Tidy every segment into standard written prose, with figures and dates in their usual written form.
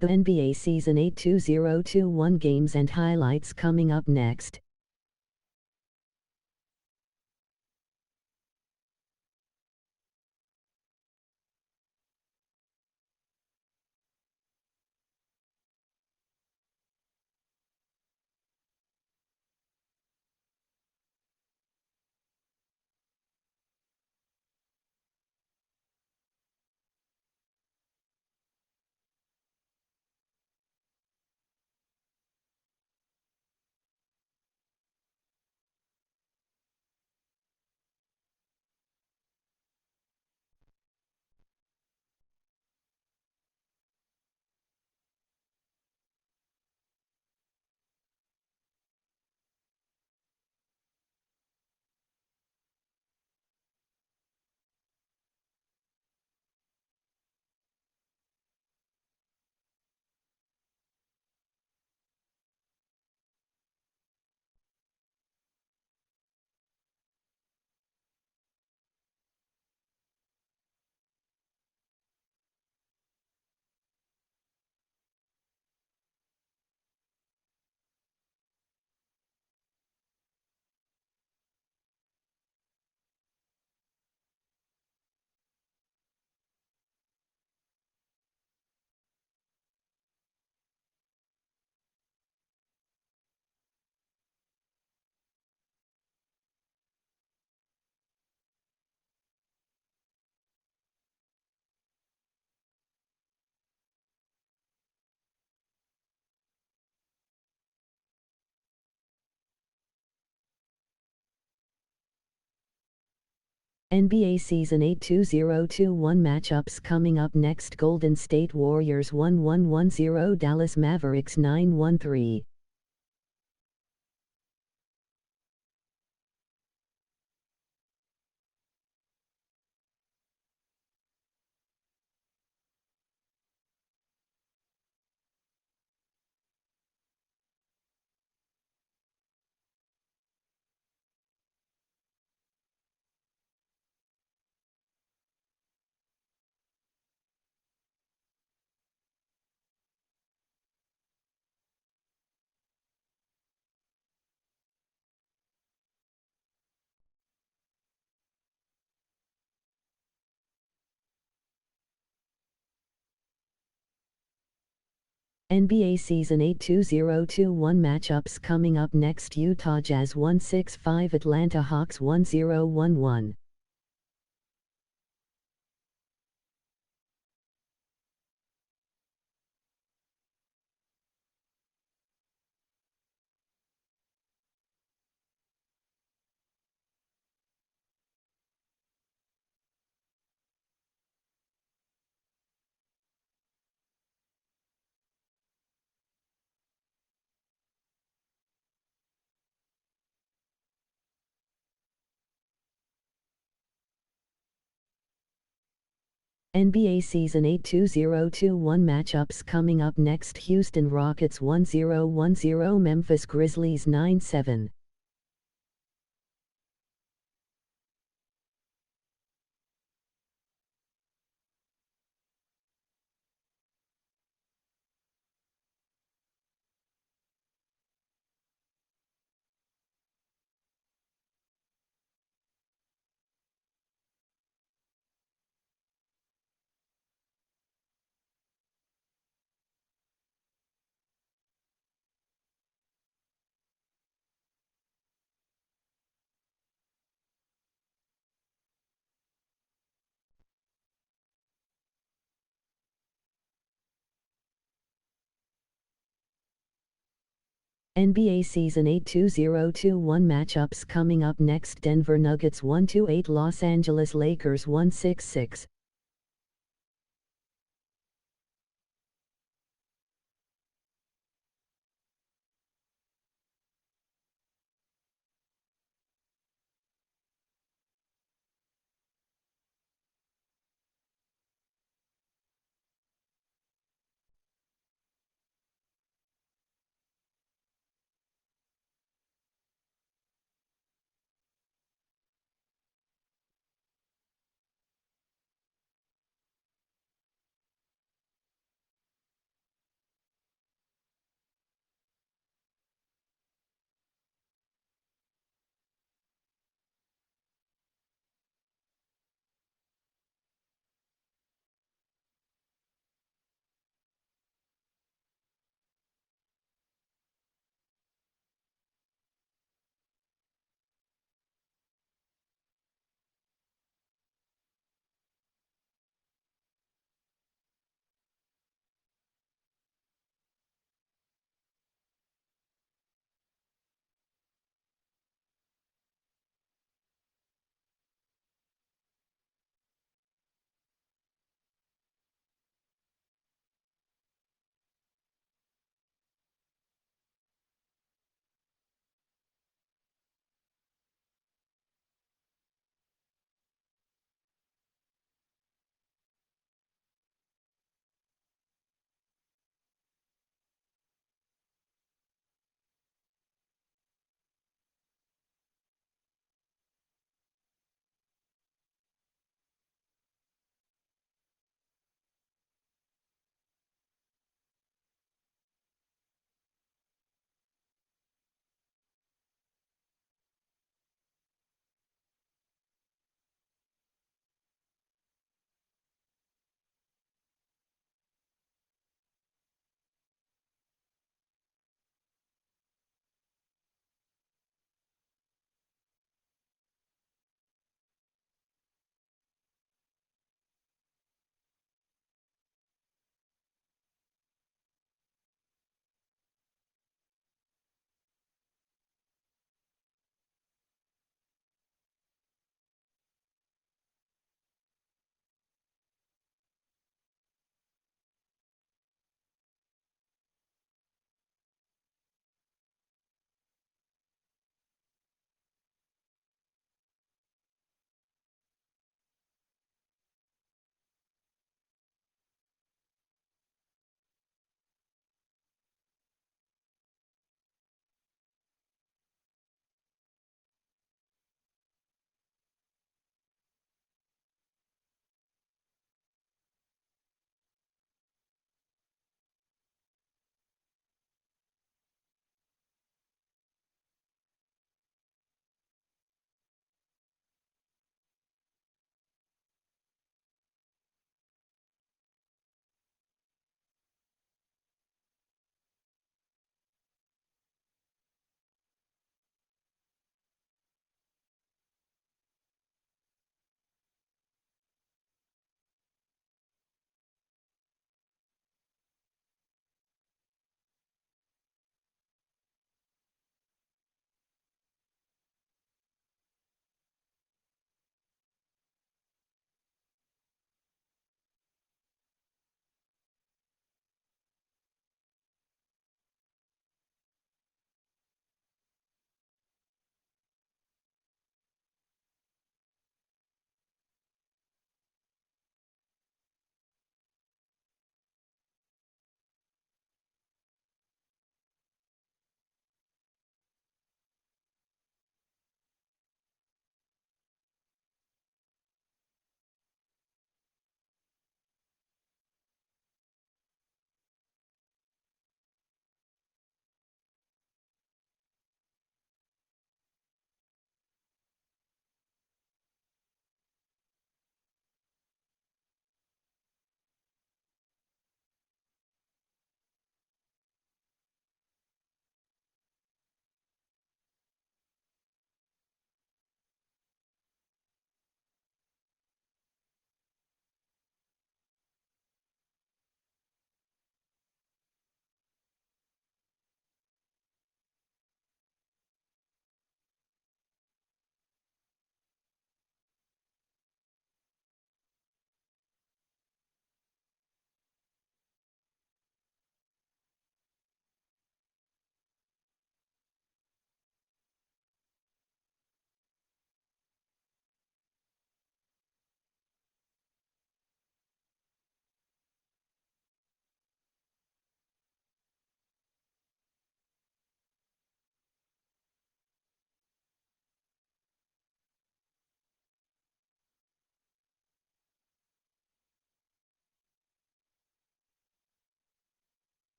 The NBA Season 8 2021 games and highlights coming up next. NBA Season 8 2021 matchups coming up next. Golden State Warriors 1110, Dallas Mavericks 913. NBA Season 8 2021 matchups coming up next. Utah Jazz 165, Atlanta Hawks 1011. NBA Season 8 2021 matchups coming up next. Houston Rockets 1010, Memphis Grizzlies 97. NBA Season 8 2021 matchups coming up next. Denver Nuggets 128, Los Angeles Lakers 166.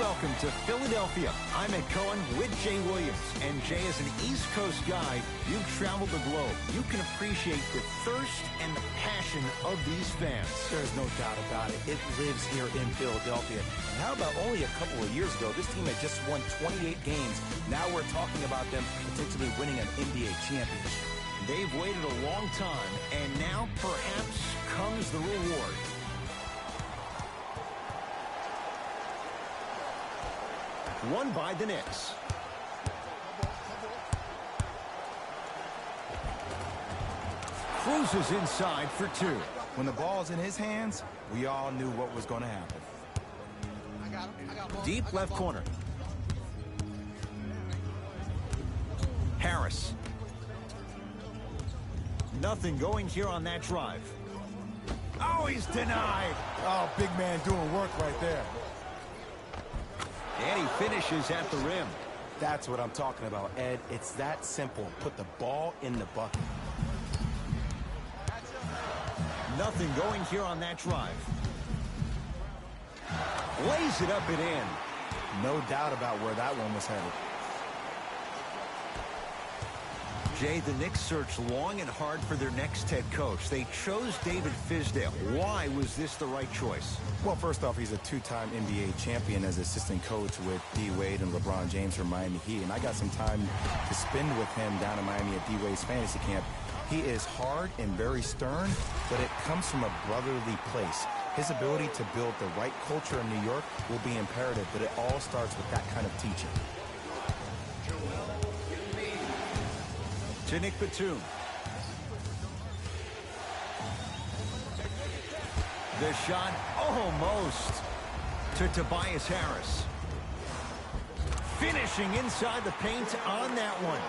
welcome to Philadelphia. I'm Ed Cohen with Jay Williams. And Jay, as an East Coast guy, you've traveled the globe. You can appreciate the thirst and the passion of these fans. There's no doubt about it. It lives here in Philadelphia. And how about only a couple of years ago, this team had just won 28 games. Now we're talking about them potentially winning an NBA championship. They've waited a long time, and now perhaps comes the reward. Won by the Knicks. Cruises inside for two. When the ball's in his hands, we all knew what was going to happen. Deep left corner. Harris. Nothing going here on that drive. Oh, he's denied. Oh, big man doing work right there. And he finishes at the rim. That's what I'm talking about, Ed. It's that simple. Put the ball in the bucket. Nothing going here on that drive. Lays it up and in. No doubt about where that one was headed. Jay, the Knicks searched long and hard for their next head coach. They chose David Fizdale. Why was this the right choice? Well, first off, he's a two-time NBA champion as assistant coach with D. Wade and LeBron James from Miami Heat. And I got some time to spend with him down in Miami at D. Wade's fantasy camp. He is hard and very stern, but it comes from a brotherly place. His ability to build the right culture in New York will be imperative, but it all starts with that kind of teaching. To Nick Batum. The shot almost to Tobias Harris. Finishing inside the paint on that one.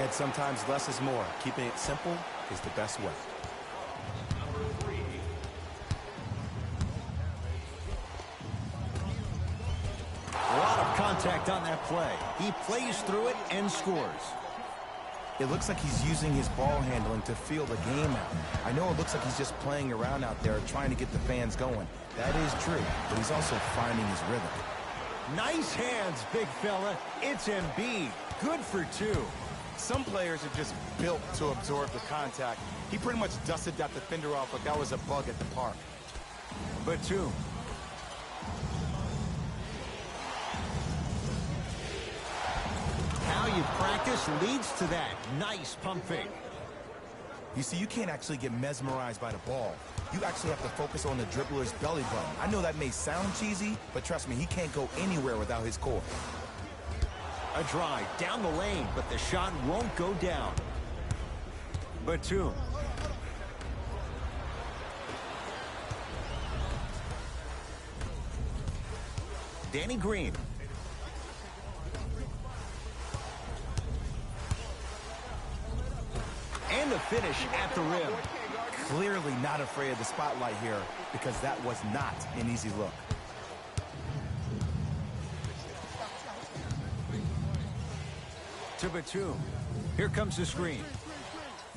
And sometimes less is more. Keeping it simple is the best way. A lot of contact on that play. He plays through it and scores. It looks like he's using his ball handling to feel the game out. I know it looks like he's just playing around out there trying to get the fans going. That is true, but he's also finding his rhythm. Nice hands, big fella. It's Embiid. Good for two. Some players are just built to absorb the contact. He pretty much dusted that defender off like that was a bug at the park. Batum. How you practice leads to that. Nice pump fake. You see, you can't actually get mesmerized by the ball. You actually have to focus on the dribbler's belly button. I know that may sound cheesy, but trust me, he can't go anywhere without his core. A drive down the lane, but the shot won't go down. Batum. Danny Green. And the finish at the rim. Clearly not afraid of the spotlight here because that was not an easy look. To Batum. Here comes the screen.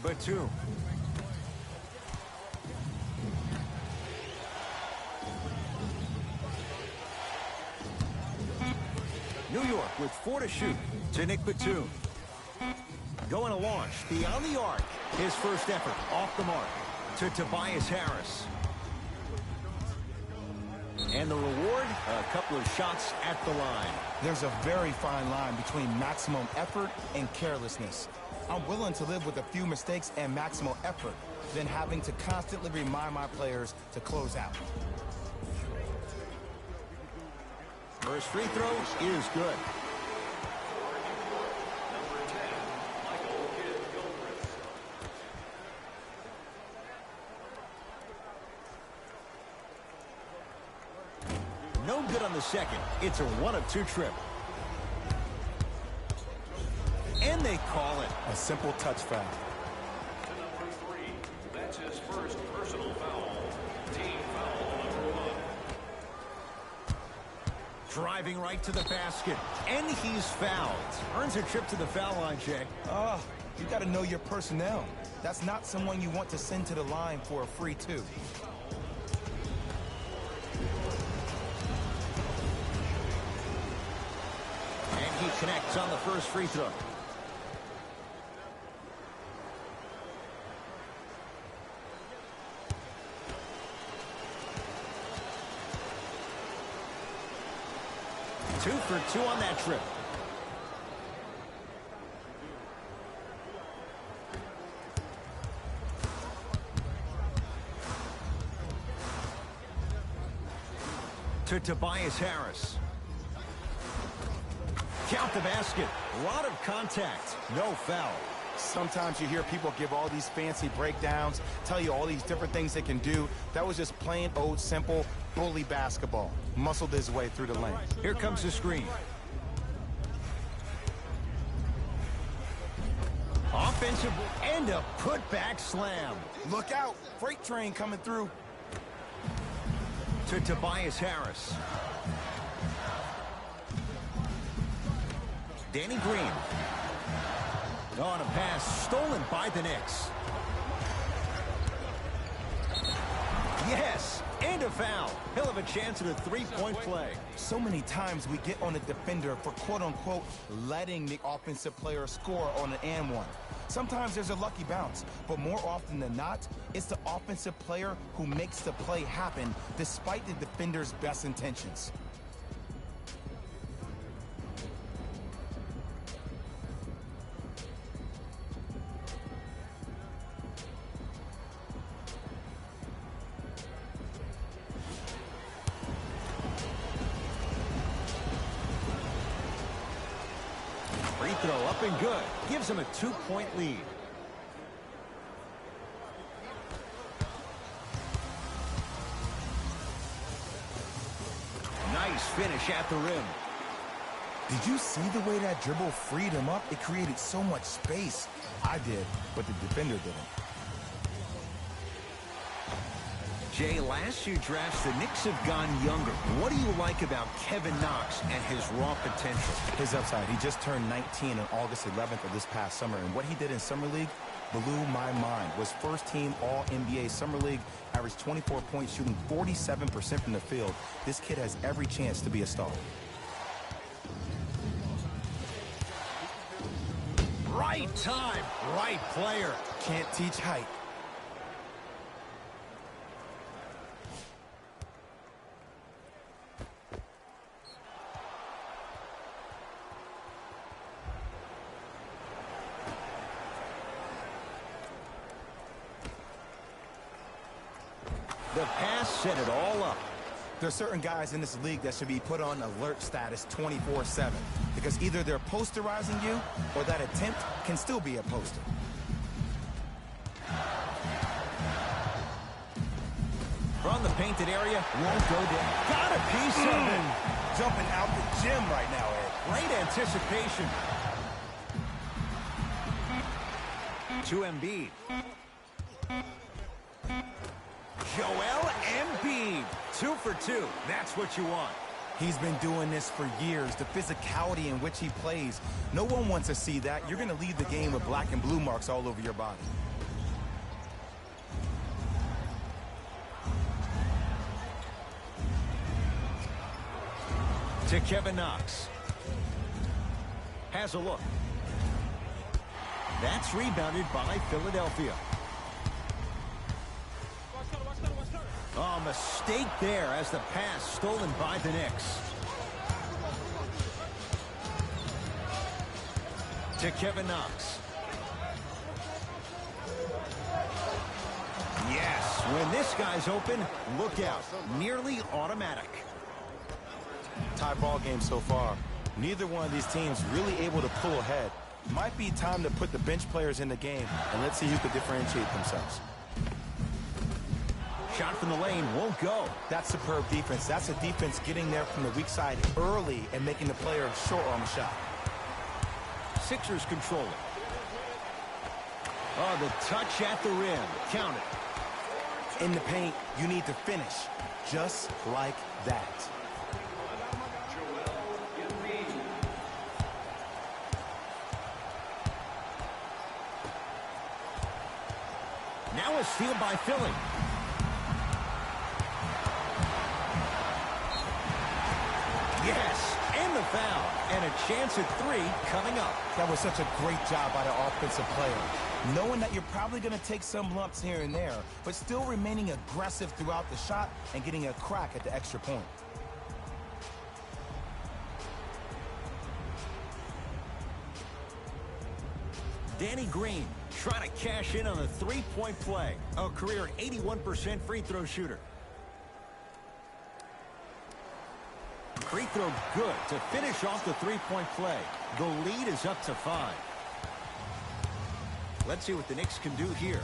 Batum. New York with 4 to shoot. To Nick Batum. Going to launch beyond the arc. His first effort off the mark. To Tobias Harris. And the reward, a couple of shots at the line. There's a very fine line between maximum effort and carelessness. I'm willing to live with a few mistakes and maximal effort than having to constantly remind my players to close out. First free throw is good. No good on the second. It's a 1-of-2 trip. And they call it. A simple touch foul. To number 3. That's his first personal foul. Team foul number 1. Driving right to the basket. And he's fouled. Earns a trip to the foul line, Jay. You got to know your personnel. That's not someone you want to send to the line for a free two. connects on the first free throw. Two for two on that trip. To Tobias Harris. Count the basket. A lot of contact. No foul. Sometimes you hear people give all these fancy breakdowns, tell you all these different things they can do. That was just plain old simple bully basketball. Muscled his way through the lane. Here comes the screen. Offensive and a putback slam. Look out. Freight train coming through. To Tobias Harris. Danny Green. On a pass stolen by the Knicks. Yes, and a foul. He'll have a chance at a three-point play. So many times we get on the defender for quote-unquote letting the offensive player score on an and one. Sometimes there's a lucky bounce, but more often than not, it's the offensive player who makes the play happen despite the defender's best intentions. Free throw up and good. Gives him a 2-point lead. Nice finish at the rim. Did you see the way that dribble freed him up? It created so much space. I did, but the defender didn't. Jay, last few drafts, the Knicks have gone younger. What do you like about Kevin Knox and his raw potential? His upside. He just turned 19 on August 11th of this past summer, and what he did in Summer League blew my mind. Was first-team All-NBA Summer League, averaged 24 points, shooting 47% from the field. This kid has every chance to be a star. Right time, right player. Can't teach height. The pass set it all up. There are certain guys in this league that should be put on alert status 24/7 because either they're posterizing you or that attempt can still be a poster. From the painted area, won't go down. Got a piece of it. Jumping out the gym right now, Ed. Great anticipation. To Embiid. Joel Embiid. 2 for 2. That's what you want. He's been doing this for years. The physicality in which he plays. No one wants to see that. You're going to leave the game with black and blue marks all over your body. To Kevin Knox. Has a look. That's rebounded by Philadelphia. Oh, mistake there as the pass stolen by the Knicks. To Kevin Knox. Yes, when this guy's open, look out. Nearly automatic. Tie ball game so far. Neither one of these teams really able to pull ahead. Might be time to put the bench players in the game, and let's see who can differentiate themselves. Shot from the lane won't go. That's superb defense. That's a defense getting there from the weak side early and making the player short on the shot. Sixers control it. Oh, the touch at the rim. Count it. In the paint, you need to finish. Just like that. Now a steal by Philly. Yes, and the foul. And a chance at three coming up. That was such a great job by the offensive player. Knowing that you're probably going to take some lumps here and there, but still remaining aggressive throughout the shot and getting a crack at the extra point. Danny Green trying to cash in on a three-point play. A career 81% free throw shooter. Free throw good to finish off the three-point play. The lead is up to 5. Let's see what the Knicks can do here.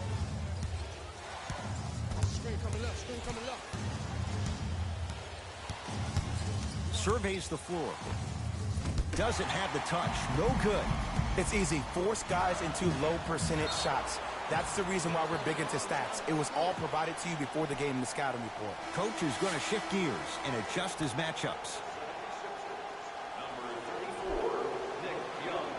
Screen coming left. Surveys the floor. Doesn't have the touch. No good. It's easy. Force guys into low percentage shots. That's the reason why we're big into stats. It was all provided to you before the game in the scouting report. Coach is going to shift gears and adjust his matchups. Number 34, Nick Young.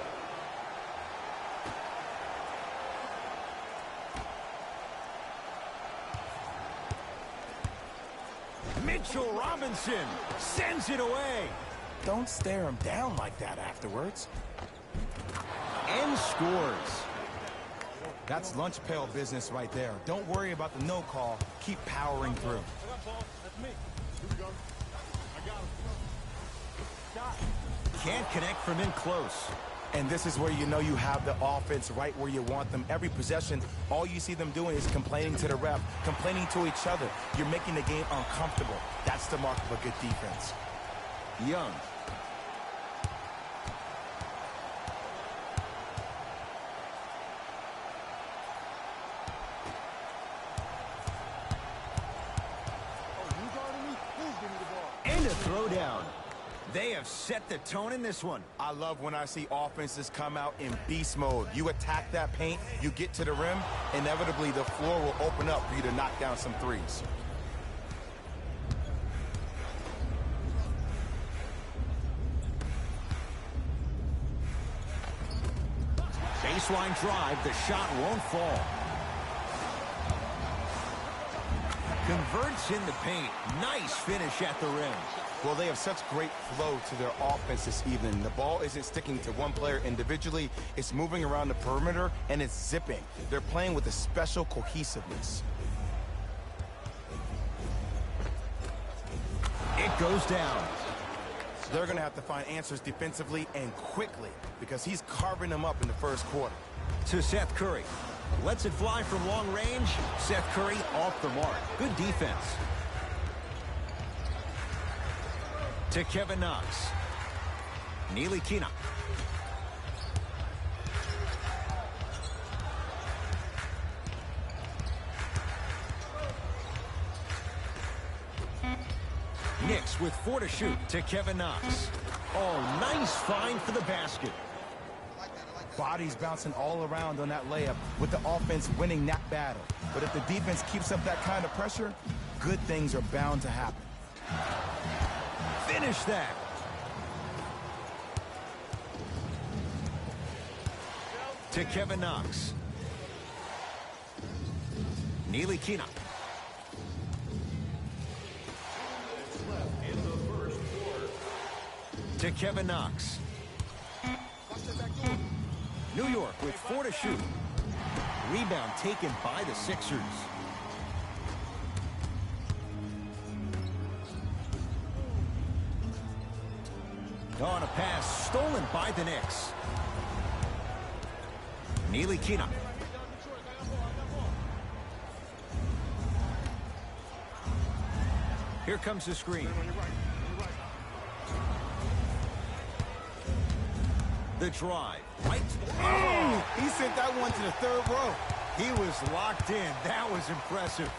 Mitchell Robinson sends it away. Don't stare him down like that afterwards. And scores. That's lunch pail business right there. Don't worry about the no call. Keep powering through. That's me. Here we go. I got him. Can't connect from in close. And this is where you know you have the offense right where you want them. Every possession, all you see them doing is complaining to the ref, complaining to each other. You're making the game uncomfortable. That's the mark of a good defense. Young. And a throwdown. They have set the tone in this one. I love when I see offenses come out in beast mode. You attack that paint, you get to the rim, inevitably the floor will open up for you to knock down some threes. Baseline drive, the shot won't fall. Converts in the paint. Nice finish at the rim. Well, they have such great flow to their offense this evening. The ball isn't sticking to one player individually. It's moving around the perimeter, and it's zipping. They're playing with a special cohesiveness. It goes down. They're going to have to find answers defensively and quickly because he's carving them up in the first quarter. To Seth Curry. Lets it fly from long range. Seth Curry off the mark. Good defense. To Kevin Knox. Ntilikina. Knicks with 4 to shoot to Kevin Knox. Oh, nice find for the basket. Bodies bouncing all around on that layup with the offense winning that battle. But if the defense keeps up that kind of pressure, good things are bound to happen. Finish that. To Kevin Knox. Ntilikina. In the first quarter. To Kevin Knox. New York with 4 to shoot. Rebound taken by the Sixers. On a pass stolen by the Knicks. Ntilikina. Here comes the screen. The drive. Right. Oh, he sent that one to the third row. He was locked in. That was impressive.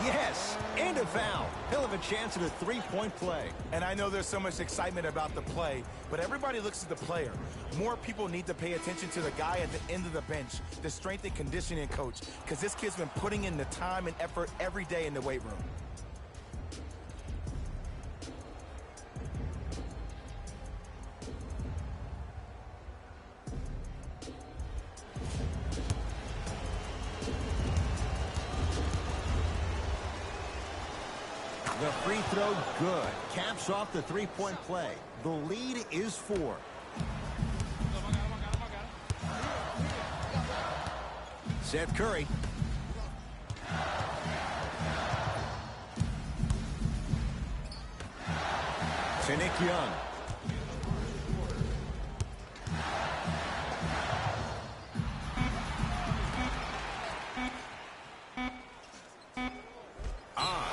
Yes, and a foul. He'll have a chance at a three-point play. And I know there's so much excitement about the play, but everybody looks at the player. More people need to pay attention to the guy at the end of the bench, the strength and conditioning coach, because this kid's been putting in the time and effort every day in the weight room. The free throw, good. Caps off the three-point play. The lead is 4. Seth Curry. To Nick Young.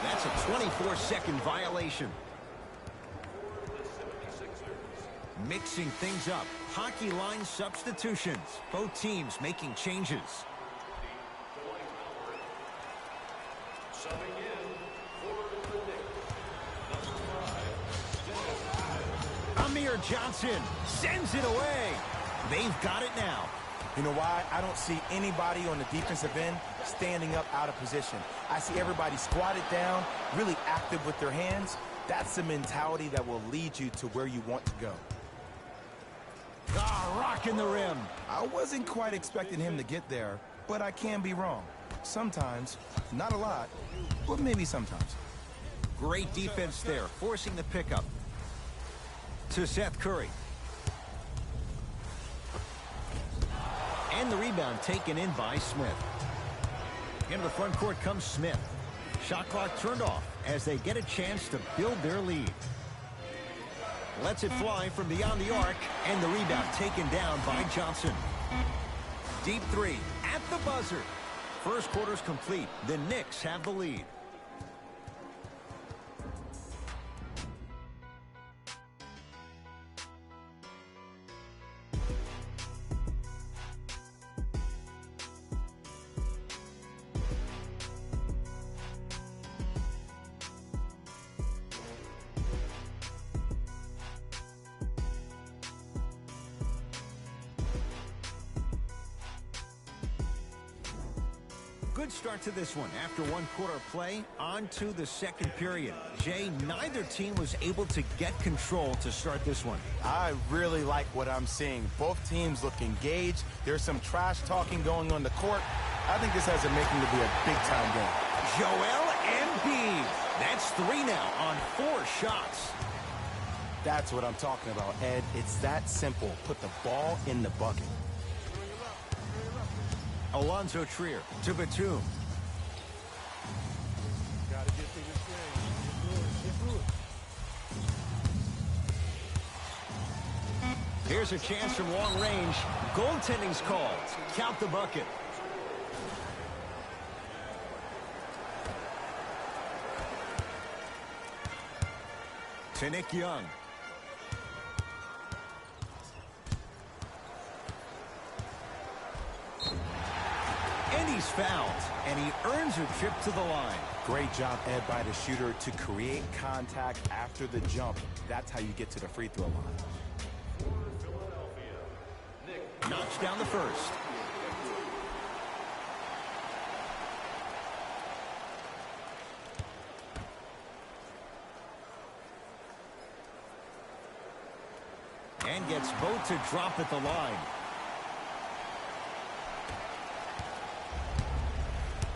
That's a 24-second violation. Mixing things up. Hockey line substitutions. Both teams making changes. Subbing in for the Knicks. Number 5, Amir Johnson sends it away. They've got it now. You know why? I don't see anybody on the defensive end standing up out of position. I see everybody squatted down, really active with their hands. That's the mentality that will lead you to where you want to go. Rocking the rim. I wasn't quite expecting him to get there, but I can be wrong. Sometimes, not a lot, but maybe sometimes. Great defense there, forcing the pickup. To Seth Curry. And the rebound taken in by Smith. Into the front court comes Smith. Shot clock turned off as they get a chance to build their lead. Lets it fly from beyond the arc, and the rebound taken down by Johnson. Deep three at the buzzer. First quarter's complete. The Knicks have the lead. Good start to this one. After one quarter play, on to the second period. Jay, neither team was able to get control to start this one. I really like what I'm seeing. Both teams look engaged. There's some trash talking going on the court. I think this has a making to be a big-time game. Joel Embiid. That's 3 now on 4 shots. That's what I'm talking about, Ed. It's that simple. Put the ball in the bucket. Alonzo Trier to Batum. Gotta get through this thing. Get through it. Here's a chance from long range. Goaltending's called. Count the bucket. To Nick Young. And he's fouled, and he earns a trip to the line. Great job, Ed, by the shooter to create contact after the jump. That's how you get to the free throw line. Knocks down the first. And gets both to drop at the line.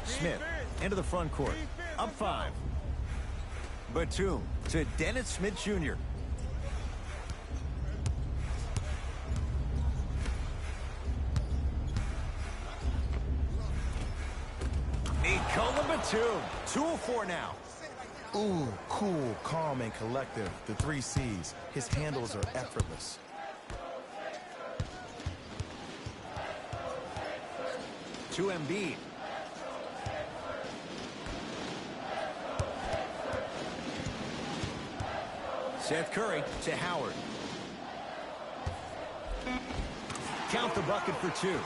Smith into the front court. Up 5. Batum to Dennis Smith Jr. Nikola Batum. 2 of 4 now. Ooh, cool, calm, and collective. The 3 C's. His handles are effortless. To Embiid. Seth Curry to Howard. Count the bucket for 2.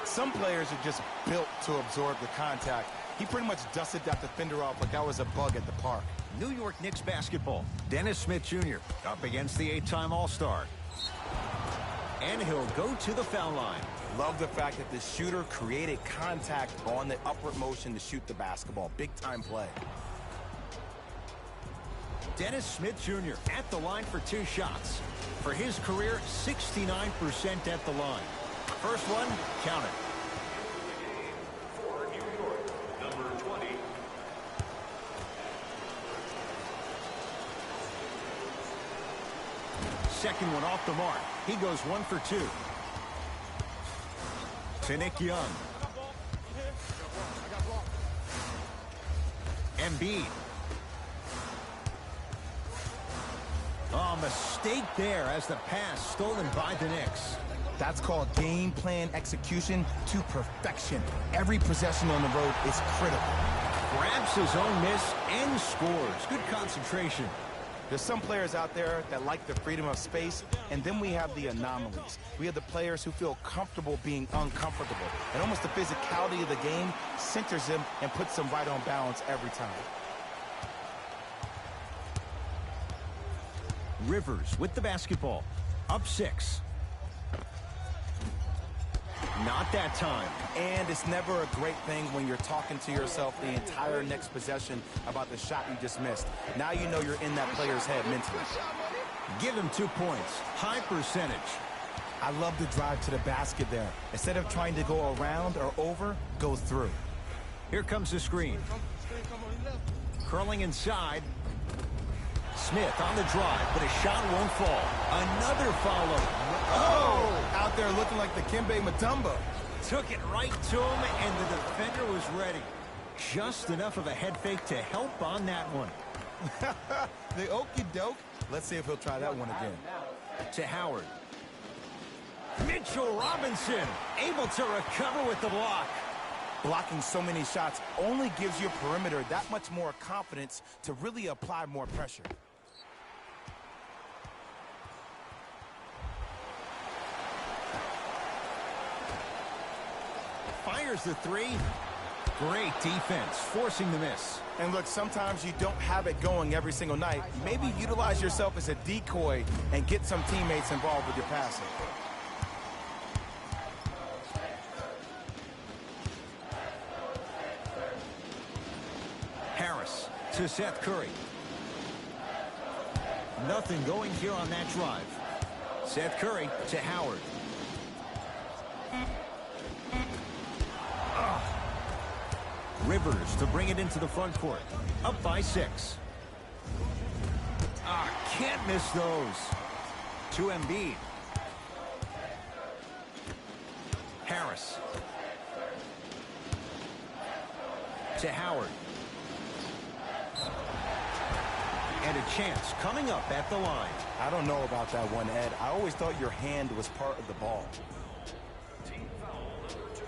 Some players are just built to absorb the contact. He pretty much dusted that defender off like I was a bug at the park. New York Knicks basketball. Dennis Smith Jr. up against the 8-time All-Star. And he'll go to the foul line. Love the fact that the shooter created contact on the upward motion to shoot the basketball. Big-time play. Dennis Smith Jr. at the line for 2 shots. For his career, 69% at the line. First one, count it. for New York, number 20. second one off the mark. He goes 1 for 2. To Nick Young. Embiid. Oh, mistake there as the pass stolen by the Knicks. That's called game plan execution to perfection. Every possession on the road is critical. Grabs his own miss and scores. Good concentration. There's some players out there that like the freedom of space, and then we have the anomalies. We have the players who feel comfortable being uncomfortable. And almost the physicality of the game centers them and puts them right on balance every time. Rivers with the basketball. Up 6. Not that time. And it's never a great thing when you're talking to yourself the entire next possession about the shot you just missed. Now you know you're in that player's head mentally. Give him 2 points. High percentage. I love the drive to the basket there. Instead of trying to go around or over, go through. Here comes the screen. Curling inside. Smith on the drive, but a shot won't fall. Another follow. Oh! Out there looking like the Kimbe Mutombo. Took it right to him, and the defender was ready. Just enough of a head fake to help on that one. The okey doke. Let's see if he'll try that one again. To Howard. Mitchell Robinson able to recover with the block. Blocking so many shots only gives your perimeter that much more confidence to really apply more pressure. Fires the 3. Great defense, forcing the miss. And look, sometimes you don't have it going every single night. Maybe utilize yourself as a decoy and get some teammates involved with your passing. Harris to Seth Curry. Nothing going here on that drive. Seth Curry to Howard. Rivers to bring it into the front court. Up by 6. Can't miss those. To Embiid. Harris. To Howard. And a chance coming up at the line. I don't know about that one, Ed. I always thought your hand was part of the ball. Team foul number 2.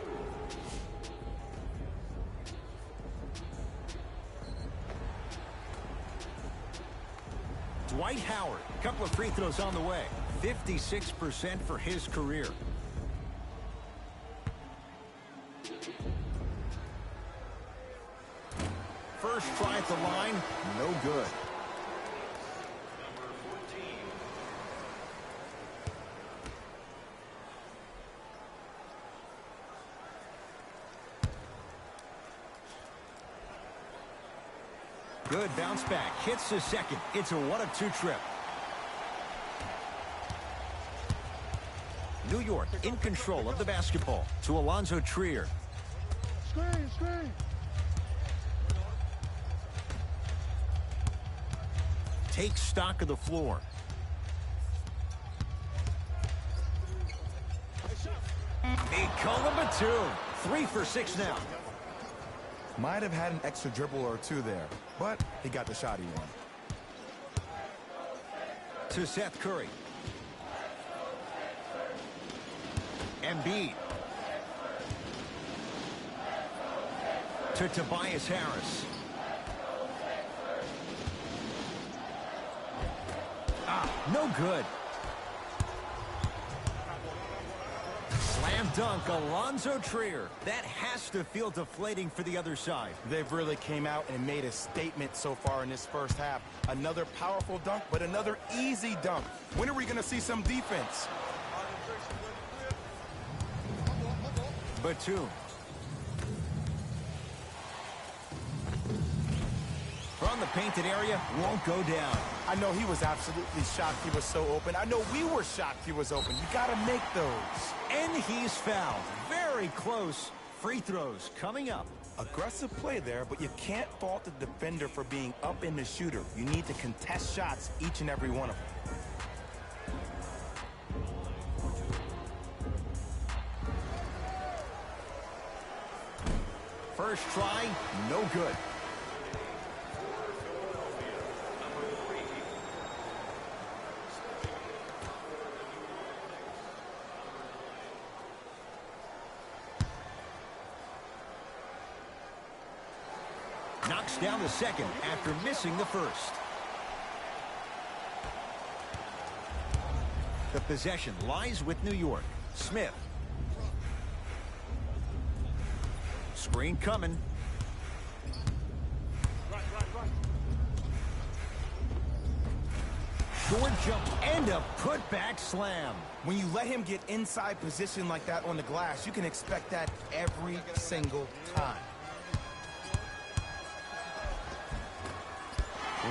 Dwight Howard, a couple of free throws on the way. 56% for his career. First try at the line, no good. Number 14. Good bounce back, hits the second. It's a 1-of-2 trip. New York in control of the basketball to Alonzo Trier. Screen, screen. Takes stock of the floor. Nikola Batum, 3 for 6 now. Might have had an extra dribble or two there, but he got the shot he wanted. To Seth Curry. Embiid. To Tobias Harris. No good. Slam dunk, Alonzo Trier. That has to feel deflating for the other side. They've really came out and made a statement so far in this first half. Another powerful dunk, but another easy dunk. When are we going to see some defense? Batum. From the painted area, won't go down. I know he was absolutely shocked he was so open. I know we were shocked he was open. You got to make those. And he's fouled. Very close. Free throws coming up. Aggressive play there, but you can't fault the defender for being up in the shooter. You need to contest shots, each and every one of them. First try, no good. Knocks down the second after missing the first. The possession lies with New York. Smith. Screen coming. Right. Short jump and a putback slam. When you let him get inside position like that on the glass, you can expect that every single time.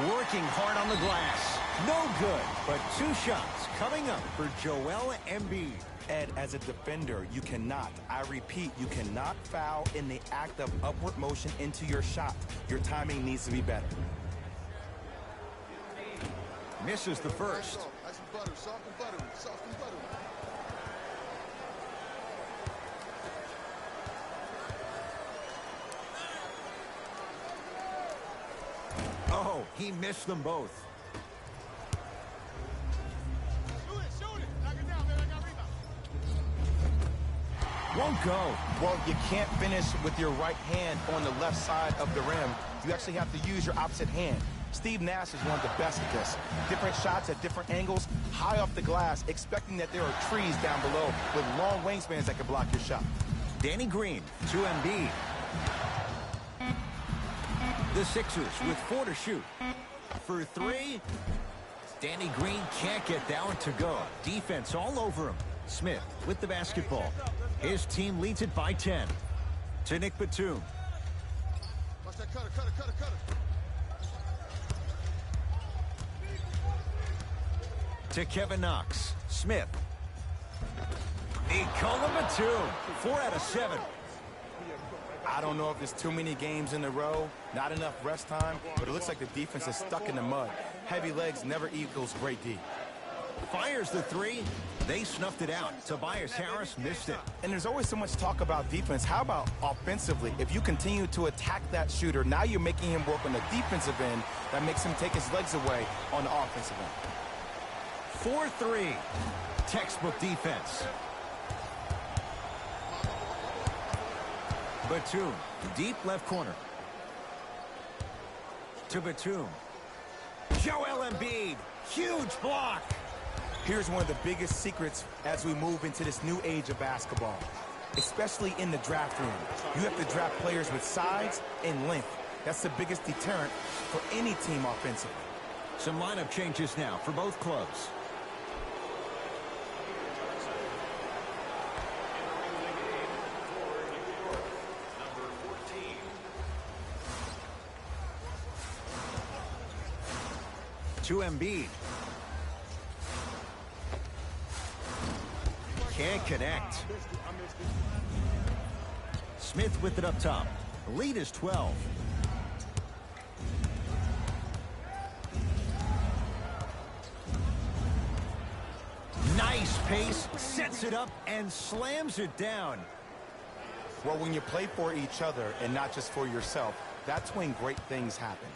Working hard on the glass. No good, but 2 shots coming up for Joel Embiid. Ed, as a defender, you cannot, I repeat, you cannot foul in the act of upward motion into your shot. Your timing needs to be better. Misses the first. Nice and buttery, soft and buttery, soft and buttery. Oh, he missed them both. Shoot it. Knock it down, man. I got rebound. Won't go. Well, you can't finish with your right hand on the left side of the rim. You actually have to use your opposite hand. Steve Nash is one of the best at this. Different shots at different angles, high off the glass, expecting that there are trees down below with long wingspans that can block your shot. Danny Green to Embiid. The Sixers with 4 to shoot. For 3, Danny Green can't get that one to go. Defense all over him. Smith with the basketball. His team leads it by 10. To Nick Batum. Watch that cutter. To Kevin Knox. Smith. Nikola Batum. 4 out of 7. I don't know if there's too many games in a row, not enough rest time, but it looks like the defense is stuck in the mud. Heavy legs never equals great D. Fires the 3. They snuffed it out. Tobias Harris missed it. And there's always so much talk about defense. How about offensively? If you continue to attack that shooter, now you're making him work on the defensive end. That makes him take his legs away on the offensive end. 4-3. Textbook defense. Batum, deep left corner. To Batum. Joel Embiid, huge block. Here's one of the biggest secrets as we move into this new age of basketball, especially in the draft room. You have to draft players with size and length. That's the biggest deterrent for any team offensively. Some lineup changes now for both clubs. To Embiid. Can't connect. Smith with it up top. The lead is 12. Nice pace, sets it up and slams it down. Well, when you play for each other and not just for yourself, that's when great things happen.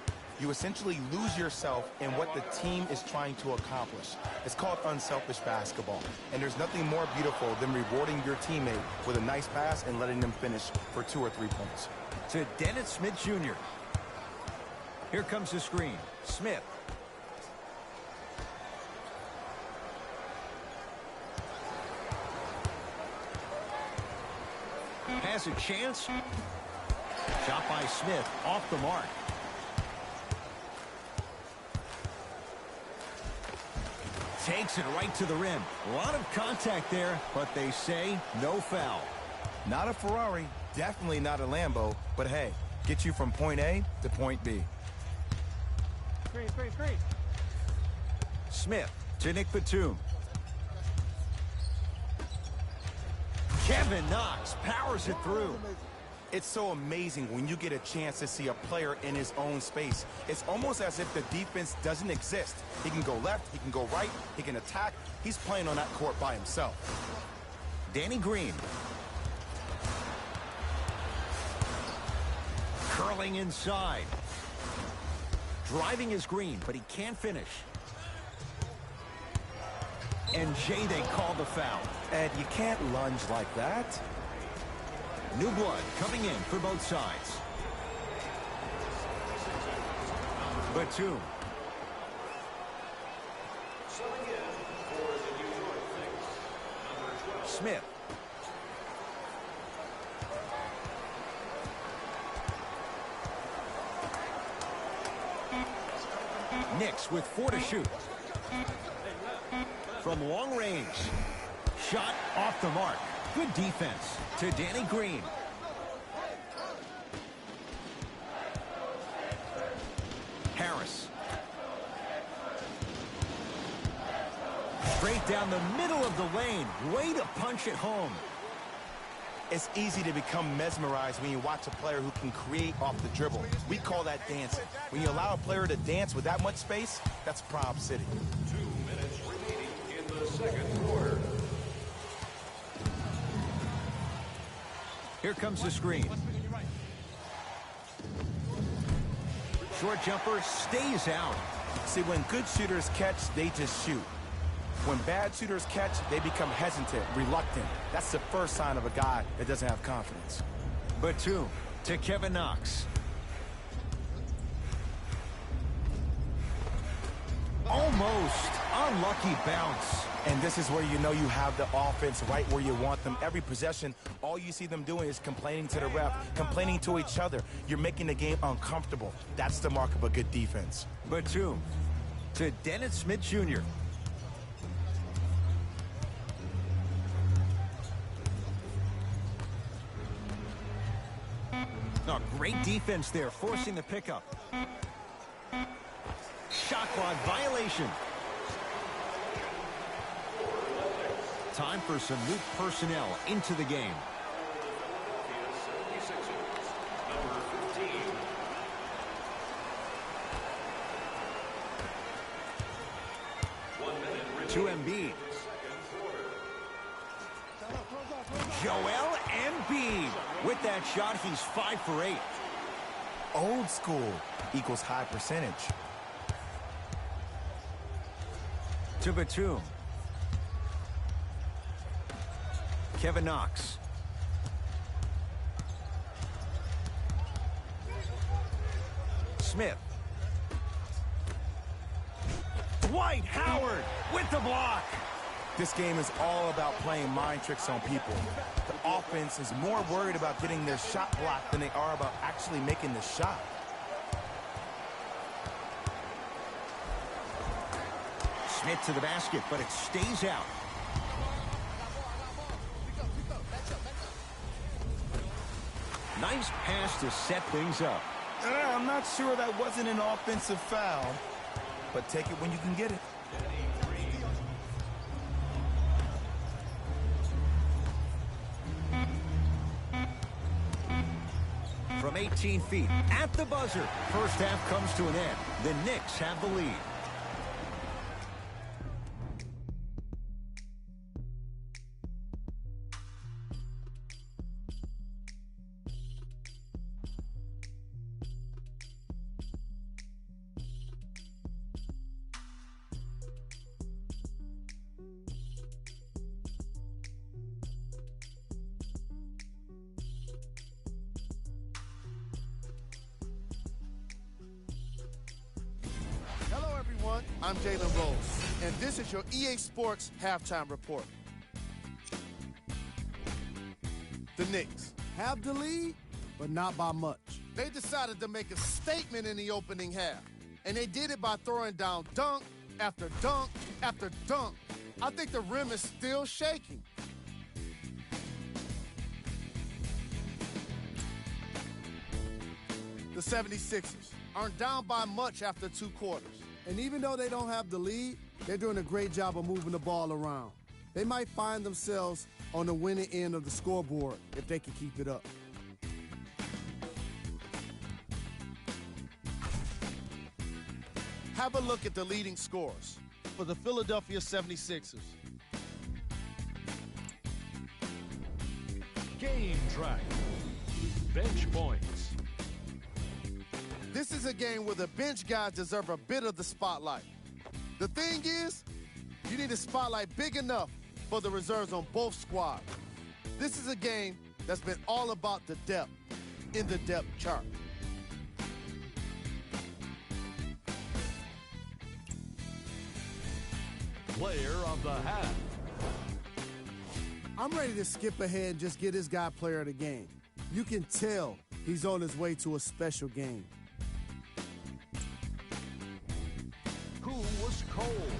You essentially lose yourself in what the team is trying to accomplish. It's called unselfish basketball. And there's nothing more beautiful than rewarding your teammate with a nice pass and letting them finish for 2 or 3 points. To Dennis Smith Jr. Here comes the screen. Smith. Has a chance. Shot by Smith off the mark. Takes it right to the rim. A lot of contact there, but they say no foul. Not a Ferrari, definitely not a Lambo, but hey, get you from point A to point B. Screen. Smith to Nick Batum. Kevin Knox powers it through. It's so amazing when you get a chance to see a player in his own space. It's almost as if the defense doesn't exist. He can go left, he can go right, he can attack. He's playing on that court by himself. Danny Green. Barreling inside. Driving his green, but he can't finish. And Jay, they call the foul. Ed, you can't lunge like that. New blood coming in for both sides. Batum. Smith. Knicks with 4 to shoot. From long range. Shot off the mark. Good defense to Danny Green. Harris. Straight down the middle of the lane. Way to punch it home. It's easy to become mesmerized when you watch a player who can create off the dribble. We call that dancing. When you allow a player to dance with that much space, that's Prob City. 2 minutes remaining in the second quarter. Here comes the screen. Short jumper stays out. See, when good shooters catch, they just shoot. When bad shooters catch, they become hesitant, reluctant. That's the first sign of a guy that doesn't have confidence. Batum to Kevin Knox. Almost unlucky bounce. And this is where you know you have the offense right where you want them. Every possession, all you see them doing is complaining to the ref, complaining to each other. You're making the game uncomfortable. That's the mark of a good defense. Batum to Dennis Smith Jr. Oh, great defense there, forcing the pickup. Shot clock violation. Time for some new personnel into the game. Number 15. To Embiid. Joel Embiid. With that shot, he's 5 for 8. Old school equals high percentage. To Batum. Kevin Knox. Smith. Dwight Howard with the block. This game is all about playing mind tricks on people. The offense is more worried about getting their shot blocked than they are about actually making the shot. Smith to the basket, but it stays out. Nice pass to set things up. I'm not sure that wasn't an offensive foul, but take it when you can get it. From 18 feet at the buzzer. First half comes to an end. The Knicks have the lead. Hello, everyone. I'm Jalen Rose, and this is your EA Sports Halftime Report. The Knicks have the lead, but not by much. They decided to make a statement in the opening half, and they did it by throwing down dunk after dunk after dunk. I think the rim is still shaking. The 76ers aren't down by much after 2 quarters. And even though they don't have the lead, they're doing a great job of moving the ball around. They might find themselves on the winning end of the scoreboard if they can keep it up. Have a look at the leading scorers for the Philadelphia 76ers. Game track. Bench points. This is a game where the bench guys deserve a bit of the spotlight. The thing is, you need a spotlight big enough for the reserves on both squads. This is a game that's been all about the depth in the depth chart. Player of the half. I'm ready to skip ahead and just get this guy player of the game. You can tell he's on his way to a special game. Who was cold?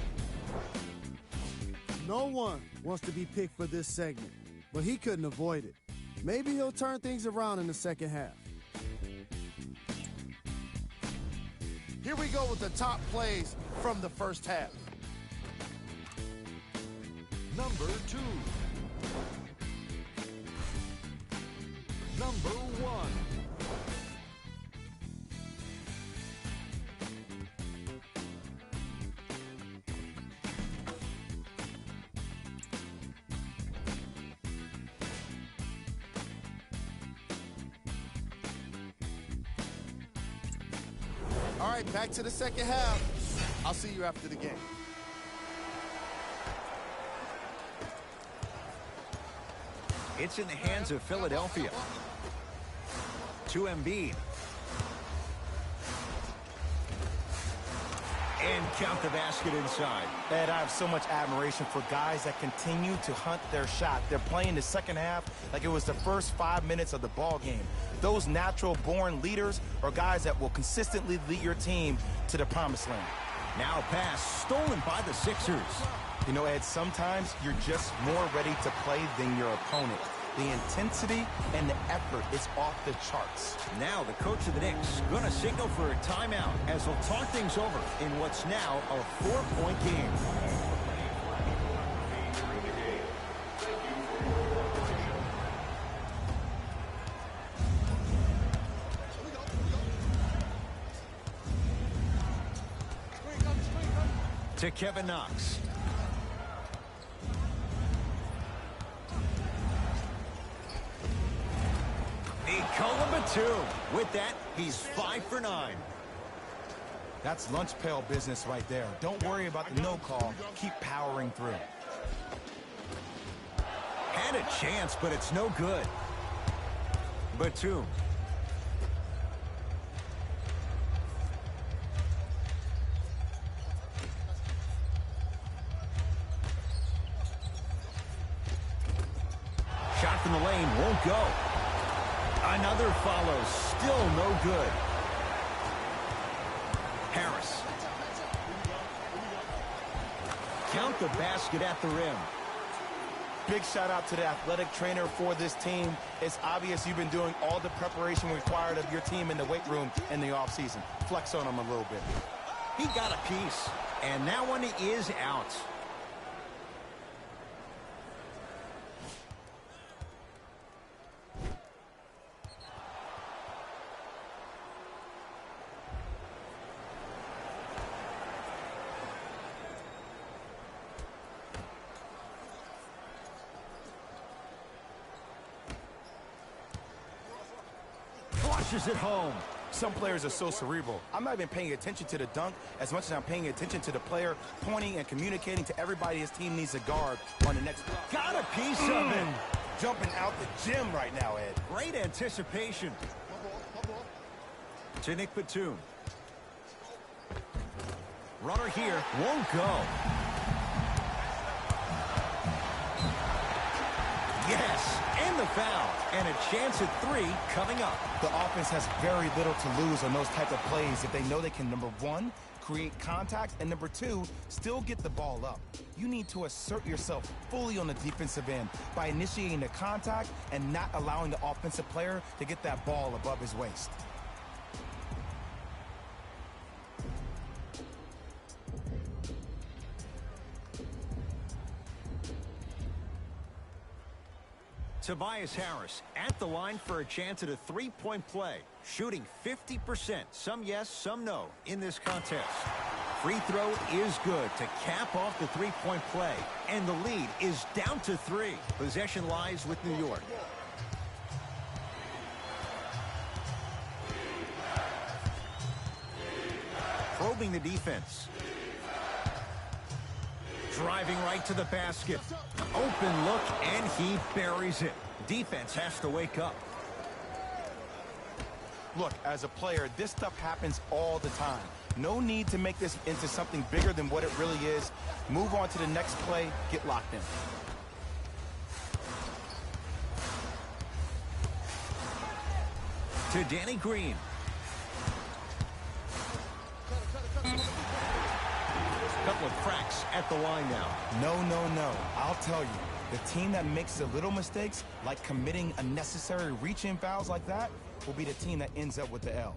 No one wants to be picked for this segment, but he couldn't avoid it. Maybe he'll turn things around in the second half. Here we go with the top plays from the first half. Number 2. Number 1. All right, back to the second half. I'll see you after the game. It's in the hands of Philadelphia. To Embiid. And count the basket inside. Ed, I have so much admiration for guys that continue to hunt their shot. They're playing the second half like it was the first 5 minutes of the ball game. Those natural-born leaders are guys that will consistently lead your team to the promised land. Now a pass stolen by the Sixers. You know, Ed, sometimes you're just more ready to play than your opponent. The intensity and the effort is off the charts. Now the coach of the Knicks going to signal for a timeout as he'll talk things over in what's now a 4-point game. To Kevin Knox. Two. With that, he's 5 for 9. That's lunch pail business right there. Don't worry about the no call. Keep powering through. Had a chance, but it's no good. Batum. Shot from the lane won't go. Another follows, still no good. Harris. Count the basket at the rim. Big shout out to the athletic trainer for this team. It's obvious you've been doing all the preparation required of your team in the weight room in the offseason. Flex on them a little bit. He got a piece, and that one is out. Flushes it home. Some players are so cerebral. I'm not even paying attention to the dunk as much as I'm paying attention to the player pointing and communicating to everybody his team needs a guard on the next block. Got a piece of it. Jumping out the gym right now, Ed. Great anticipation. To Nick Batum. Runner here won't go. Yes, and the foul. And a chance at 3 coming up. The offense has very little to lose on those type of plays if they know they can, number 1, create contact, and number 2, still get the ball up. You need to assert yourself fully on the defensive end by initiating the contact and not allowing the offensive player to get that ball above his waist. Tobias Harris at the line for a chance at a 3-point play. Shooting 50%, some yes, some no, in this contest. Free throw is good to cap off the 3-point play. And the lead is down to 3. Possession lies with New York. probing the defense. Driving right to the basket. Open look, and he buries it. Defense has to wake up. Look, as a player, this stuff happens all the time. No need to make this into something bigger than what it really is. Move on to the next play, get locked in. To Danny Green. Couple of cracks at the line now. No. I'll tell you, the team that makes the little mistakes, like committing unnecessary reach-in fouls like that, will be the team that ends up with the L.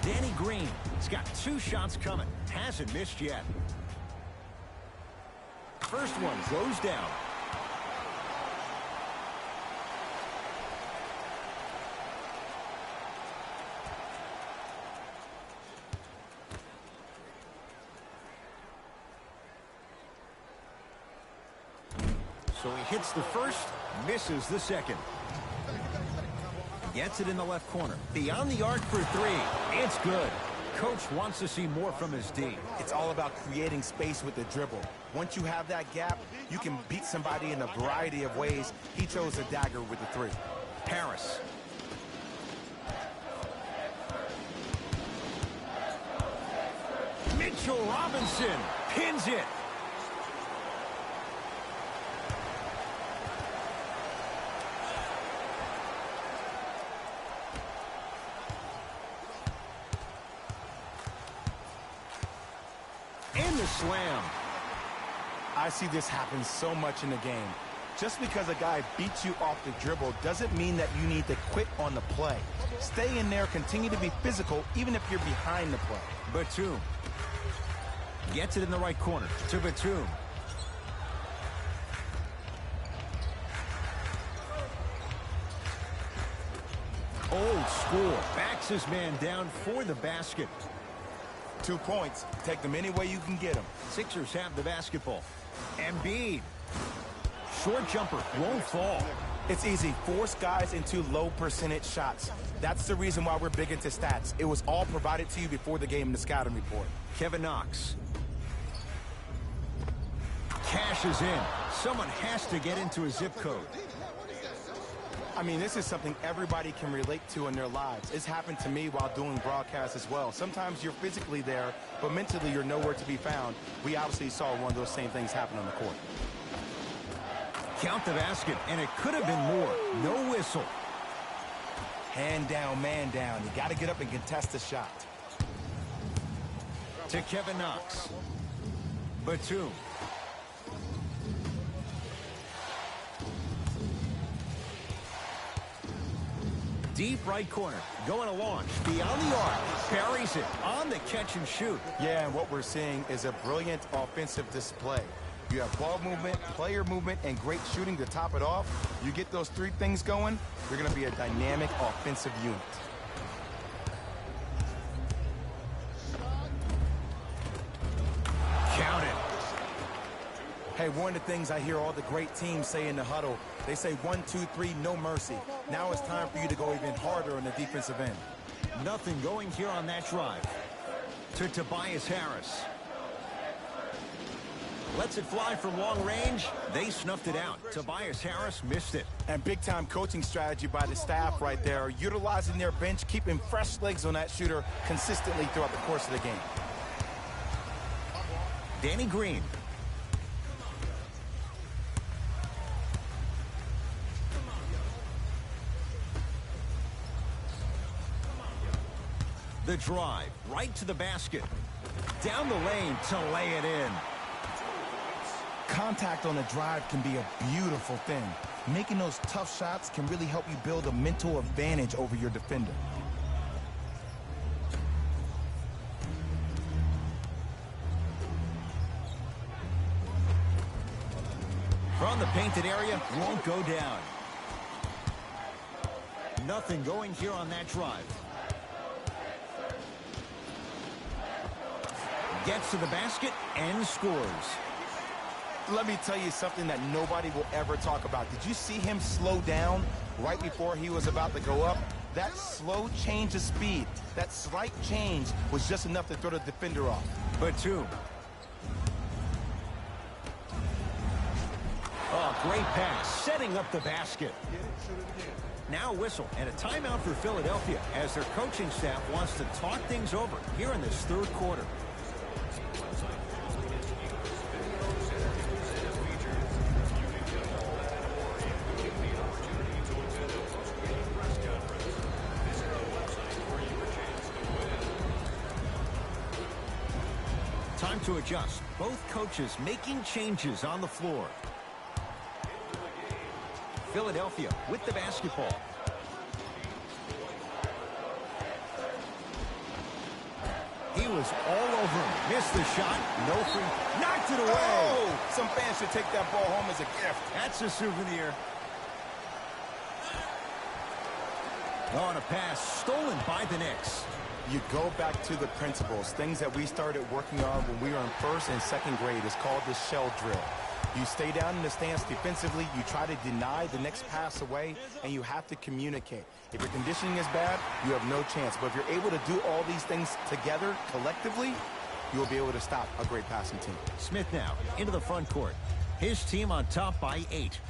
Danny Green. He's got 2 shots coming. Hasn't missed yet. First one goes down. So he hits the first, misses the second. Gets it in the left corner. Beyond the arc for 3. It's good. Coach wants to see more from his D. It's all about creating space with the dribble. Once you have that gap, you can beat somebody in a variety of ways. He chose a dagger with the 3. Harris. Mitchell Robinson pins it. The slam. I see this happen so much in the game. Just because a guy beats you off the dribble doesn't mean that you need to quit on the play. Stay in there, continue to be physical, even if you're behind the play. Batum gets it in the right corner to Batum. Old school. Backs his man down for the basket. 2 points. Take them any way you can get them. Sixers have the basketball. Embiid. Short jumper. Won't fall. It's easy. Force guys into low percentage shots. That's the reason why we're big into stats. It was all provided to you before the game in the scouting report. Kevin Knox. Cashes in. Someone has to get into a zip code. I mean, this is something everybody can relate to in their lives. It's happened to me while doing broadcasts as well. Sometimes you're physically there, but mentally you're nowhere to be found. We obviously saw one of those same things happen on the court. Count the basket, and it could have been more. No whistle. Hand down, man down. You got to get up and contest the shot. To Kevin Knox. Batum. Deep right corner, going to launch, beyond the arc, buries it on the catch and shoot. Yeah, and what we're seeing is a brilliant offensive display. You have ball movement, player movement, and great shooting to top it off. You get those 3 things going, you're going to be a dynamic offensive unit. Count it. Hey, one of the things I hear all the great teams say in the huddle, they say 1, 2, 3, no mercy. Now it's time for you to go even harder on the defensive end. Nothing going here on that drive. To Tobias Harris. Lets it fly from long range. They snuffed it out. Tobias Harris missed it. And big-time coaching strategy by the staff right there, utilizing their bench, keeping fresh legs on that shooter consistently throughout the course of the game. Danny Green. The drive, right to the basket. Down the lane to lay it in. Contact on the drive can be a beautiful thing. Making those tough shots can really help you build a mental advantage over your defender. From the painted area, won't go down. Nothing going here on that drive. Gets to the basket and scores. Let me tell you something that nobody will ever talk about. Did you see him slow down right before he was about to go up? That slow change of speed, that slight change was just enough to throw the defender off. Batum. Oh, great pass, setting up the basket. Now whistle and a timeout for Philadelphia as their coaching staff wants to talk things over here in this third quarter. Time to adjust. Both coaches making changes on the floor. Philadelphia with the basketball. He was all over him. Missed the shot. No free. Knocked it away. Oh! Some fans should take that ball home as a gift. That's a souvenir. On a pass stolen by the Knicks. You go back to the principles, things that we started working on when we were in first and second grade. It's called the shell drill. You stay down in the stance defensively, you try to deny the next pass away, and you have to communicate. If your conditioning is bad, you have no chance. But if you're able to do all these things together, collectively, you will be able to stop a great passing team. Smith now into the front court. His team on top by 8.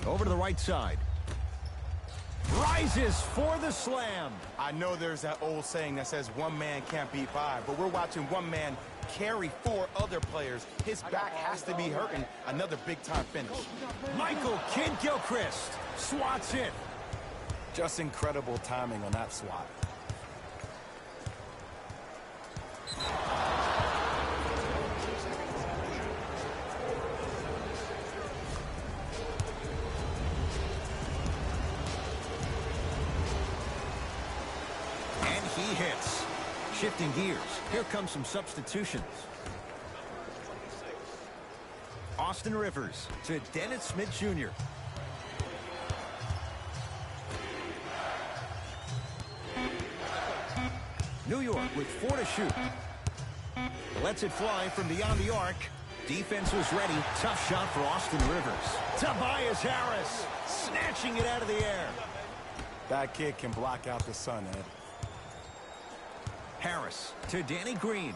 Over to the right side. Rises for the slam. I know there's that old saying that says one man can't beat 5, but we're watching one man carry 4 other players. His back has to be hurting. Another big-time finish. Michael Kidd-Gilchrist swats it. Just incredible timing on that swat. And he hits. Shifting gears. Here comes some substitutions. Austin Rivers to Dennis Smith Jr. New York with 4 to shoot. Lets it fly from beyond the arc. Defense was ready. Tough shot for Austin Rivers. Tobias Harris snatching it out of the air. That kid can block out the sun, Ed. Harris to Danny Green.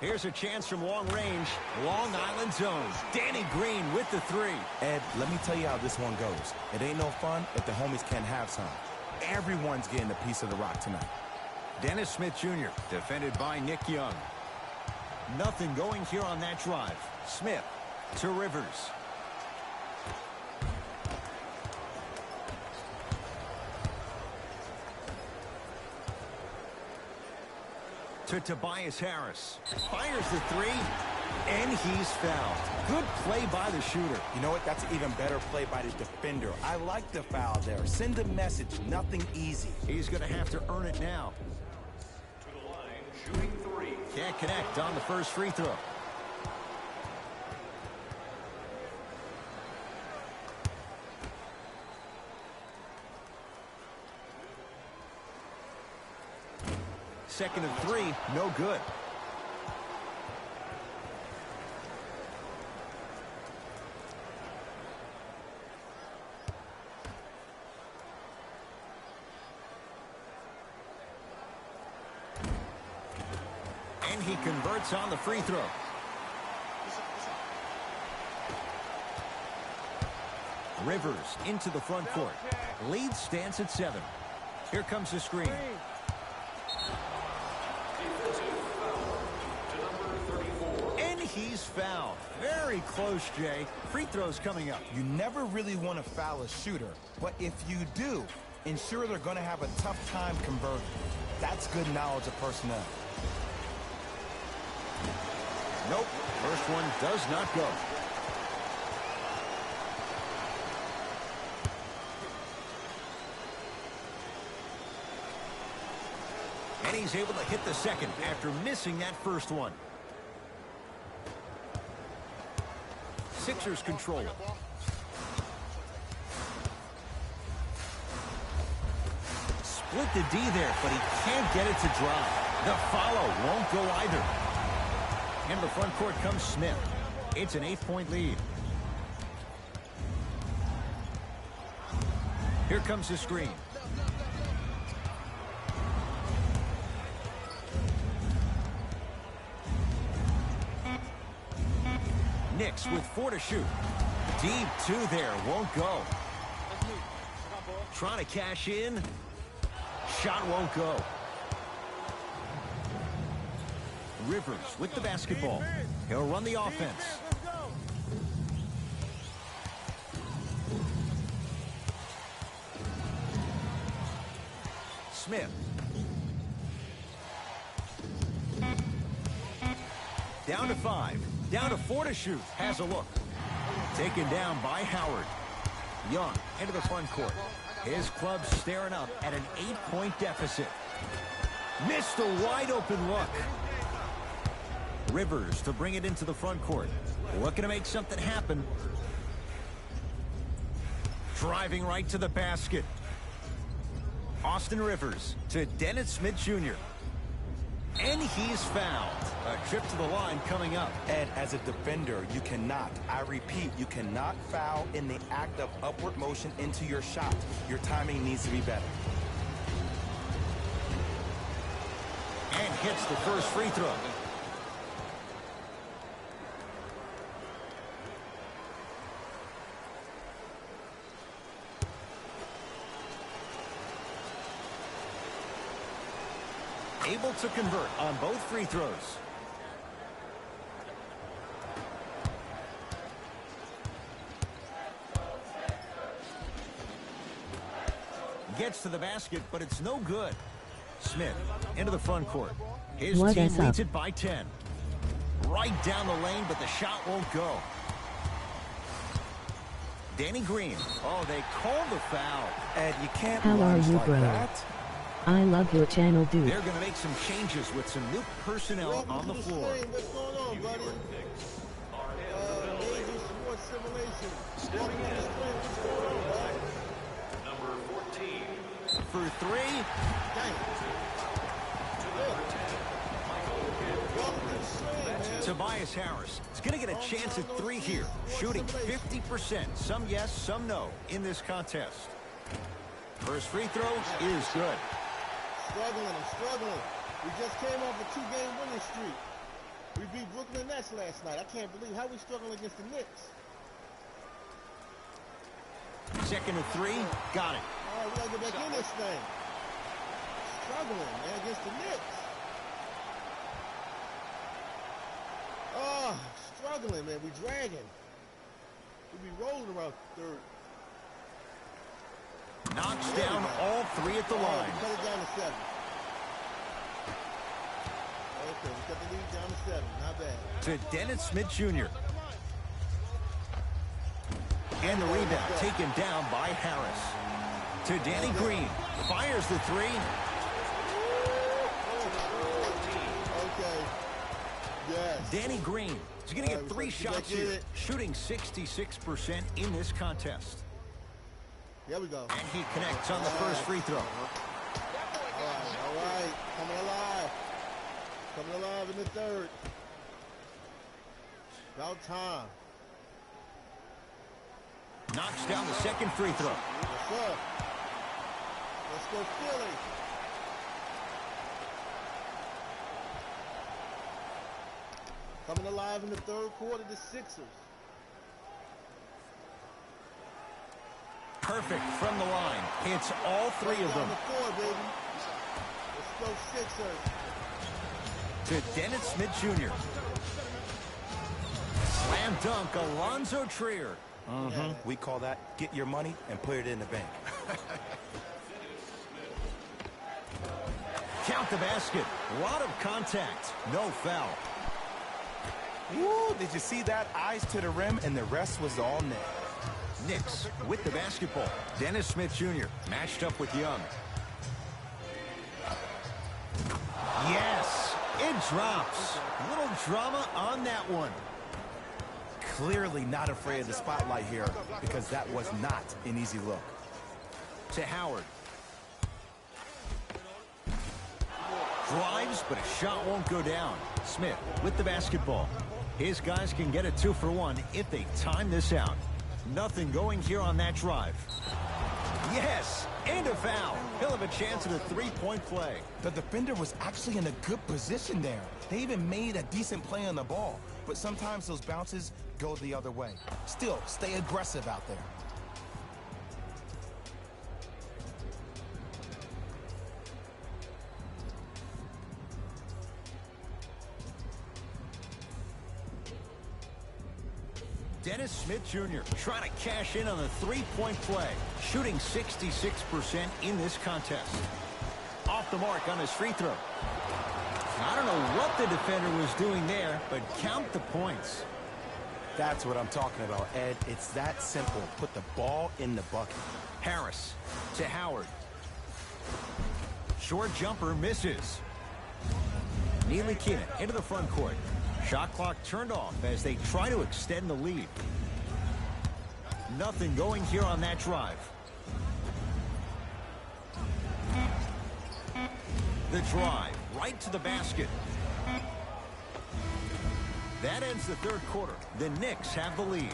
Here's a chance from long range. Long Island zone. Danny Green with the 3. Ed, let me tell you how this one goes. It ain't no fun if the homies can't have some. Everyone's getting a piece of the rock tonight. Dennis Smith Jr. defended by Nick Young. Nothing going here on that drive. Smith to Rivers. To Tobias Harris. Fires the 3, and he's fouled. Good play by the shooter. You know what? That's an even better play by the defender. I like the foul there. Send a message. Nothing easy. He's going to have to earn it now. To the line, shooting 3. Can't connect on the first free throw. Second and 3, no good. And he converts on the free throw. Rivers into the front court. Lead stands at 7. Here comes the screen. And he's fouled. Very close, Jay. Free throws coming up. You never really want to foul a shooter, but if you do, ensure they're going to have a tough time converting. That's good knowledge of personnel. Nope. First one does not go. And he's able to hit the second after missing that first one. Sixers control it. Split the D there, but he can't get it to drop. The follow won't go either. In the front court comes Smith. It's an 8-point lead. Here comes the screen. Knicks with 4 to shoot. Deep 2 there, won't go. Trying to cash in. Shot won't go. Rivers with the basketball. He'll run the offense. Smith. Down to 5. Down to 4 to shoot. Has a look. Taken down by Howard. Young into the front court. His club staring up at an 8-point deficit. Missed a wide open look. Rivers to bring it into the front court. Looking to make something happen. Driving right to the basket. Austin Rivers to Dennis Smith Jr. And he's fouled. A trip to the line coming up. And as a defender, you cannot, I repeat, you cannot foul in the act of upward motion into your shot. Your timing needs to be better. And hits the first free throw. Able to convert on both free throws. Gets to the basket, but it's no good. Smith into the front court. His team leads it by 10. Right down the lane, but the shot won't go. Danny Green. Oh, they called the foul. Ed, you can't How are you, like bro? that. I love your channel, dude. They're going to make some changes with some new personnel on the floor. What's going on, buddy? Major Sports Simulation. Welcome to the screen. What's going on, buddy? Number 14. For 3. Dang. Welcome to the stream, man. Tobias Harris is going to get a chance at 3 here. Shooting 50%. Some yes, some no in this contest. First free throw is good. I'm struggling. We just came off a 2-game winning streak. We beat Brooklyn Nets last night. I can't believe how we struggling against the Knicks. Second and 3, got it. All right, we gotta get back in this thing. Struggling, man, against the Knicks. Oh, struggling, man. We dragging. We be rolling around third. Knocks down all 3 at the line. We cut it down to 7. Okay, we cut the lead down to 7. Not bad. To Dennis Smith Jr. And the rebound taken down by Harris. To Danny Green. Fires the 3. Okay. Yes. Danny Green is going to get 3 shots here. Shooting 66% in this contest. Here we go. And he connects on the first free throw. All right. Coming alive. Coming alive in the third. About time. Knocks down the second free throw. Yes, sir. Let's go Philly. Coming alive in the third quarter, the Sixers. Perfect from the line. Hits all 3 of them. Down to 4, baby. Let's go Sixers. To Dennis Smith Jr. Slam dunk, Alonzo Trier. We call that get your money and put it in the bank. Count the basket. A lot of contact. No foul. Woo, did you see that? Eyes to the rim, and the rest was all net. Knicks with the basketball. Dennis Smith Jr. matched up with Young. Yes, it drops. A little drama on that one. Clearly not afraid of the spotlight here because that was not an easy look. To Howard. Drives, but a shot won't go down. Smith with the basketball. His guys can get a 2 for 1 if they time this out. Nothing going here on that drive. Yes, and a foul. He'll have a chance at a 3-point play. The defender was actually in a good position there. They even made a decent play on the ball. But sometimes those bounces go the other way. Still, stay aggressive out there. Dennis Smith Jr. trying to cash in on the three-point play, shooting 66% in this contest. Off the mark on his free throw. I don't know what the defender was doing there, but count the points. That's what I'm talking about, Ed. It's that simple. Put the ball in the bucket. Harris to Howard. Short jumper misses. Neely Keenan into the front court. Shot clock turned off as they try to extend the lead. Nothing going here on that drive. The drive right to the basket. That ends the third quarter. The Knicks have the lead.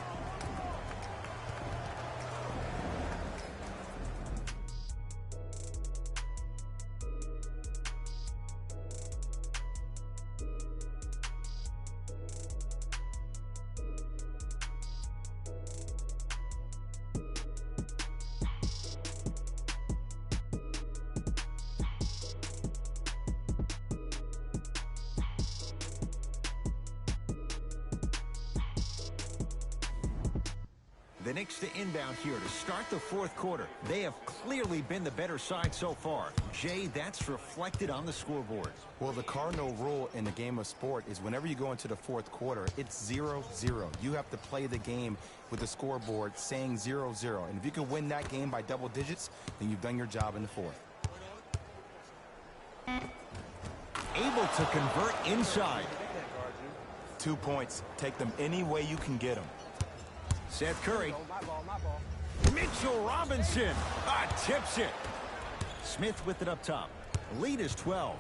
The Knicks to inbound here to start the fourth quarter. They have clearly been the better side so far. Jay, that's reflected on the scoreboard. Well, the cardinal rule in the game of sport is whenever you go into the fourth quarter, it's 0-0. You have to play the game with the scoreboard saying 0-0. And if you can win that game by double digits, then you've done your job in the fourth. Able to convert inside. 2 points. Take them any way you can get them. Seth Curry. Mitchell Robinson. Tips it. Smith with it up top. Lead is 12.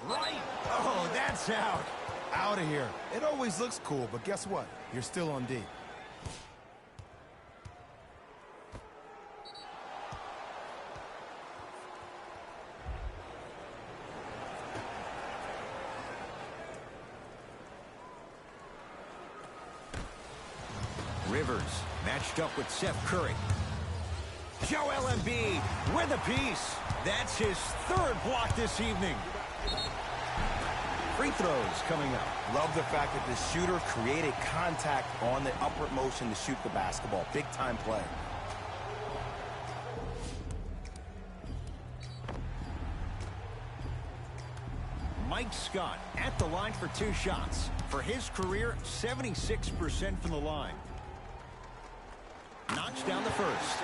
Right. Oh, that's out. Out of here. It always looks cool, but guess what? You're still on D. Rivers matched up with Seth Curry. Joel Embiid with a piece. That's his third block this evening. Free throws coming up. Love the fact that the shooter created contact on the upward motion to shoot the basketball. Big time play. Mike Scott at the line for 2 shots. For his career, 76% from the line. Knocks down the first.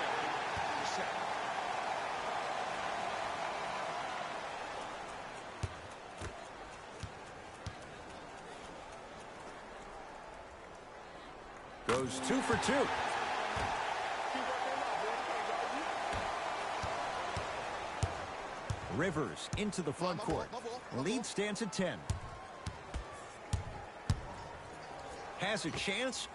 Goes 2 for 2. Rivers into the front court. Lead stands at 10. Has a chance.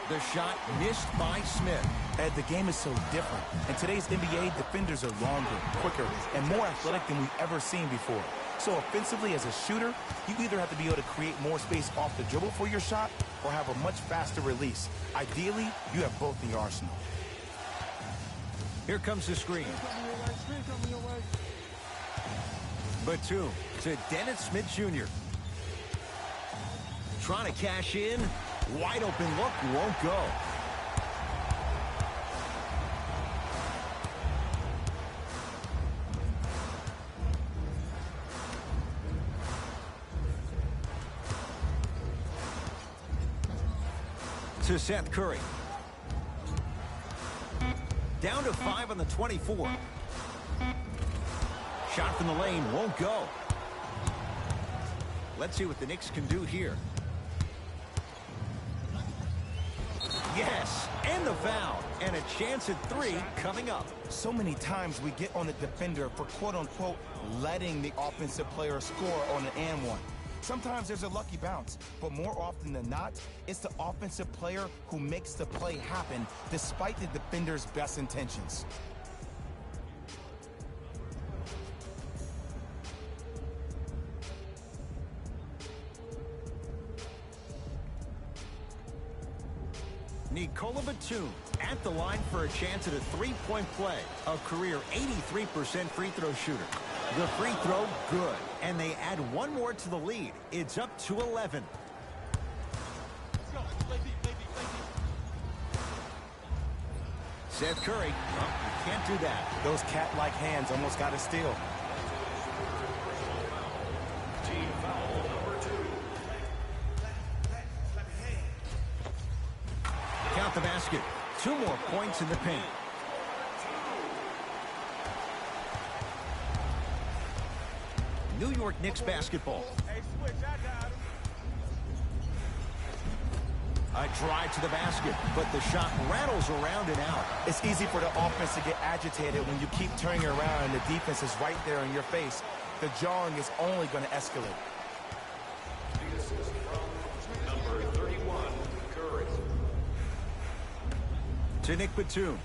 The shot missed by Smith. Ed, the game is so different. In today's NBA, defenders are longer, quicker, and more athletic than we've ever seen before. So offensively, as a shooter, you either have to be able to create more space off the dribble for your shot or have a much faster release. Ideally, you have both in your arsenal. Here comes the screen. Batum to Dennis Smith Jr. Trying to cash in. Wide open look, won't go. To Seth Curry. Down to 5 on the 24. Shot from the lane won't go. Let's see what the Knicks can do here. Yes, and the foul. And a chance at 3 coming up. So many times we get on the defender for quote-unquote letting the offensive player score on an and one. Sometimes there's a lucky bounce, but more often than not, it's the offensive player who makes the play happen despite the defender's best intentions. Nikola Batum at the line for a chance at a three-point play. A career 83% free throw shooter. The free throw, good. And they add one more to the lead. It's up to 11. Seth Curry, you can't do that. Those cat-like hands almost got a steal. Team foul number 2. Count the basket. 2 more points in the paint. New York Knicks basketball. A drive to the basket, but the shot rattles around and out. It's easy for the offense to get agitated when you keep turning around and the defense is right there in your face. The jawing is only going to escalate. The assist from number 31, Curry. To Nick Batum.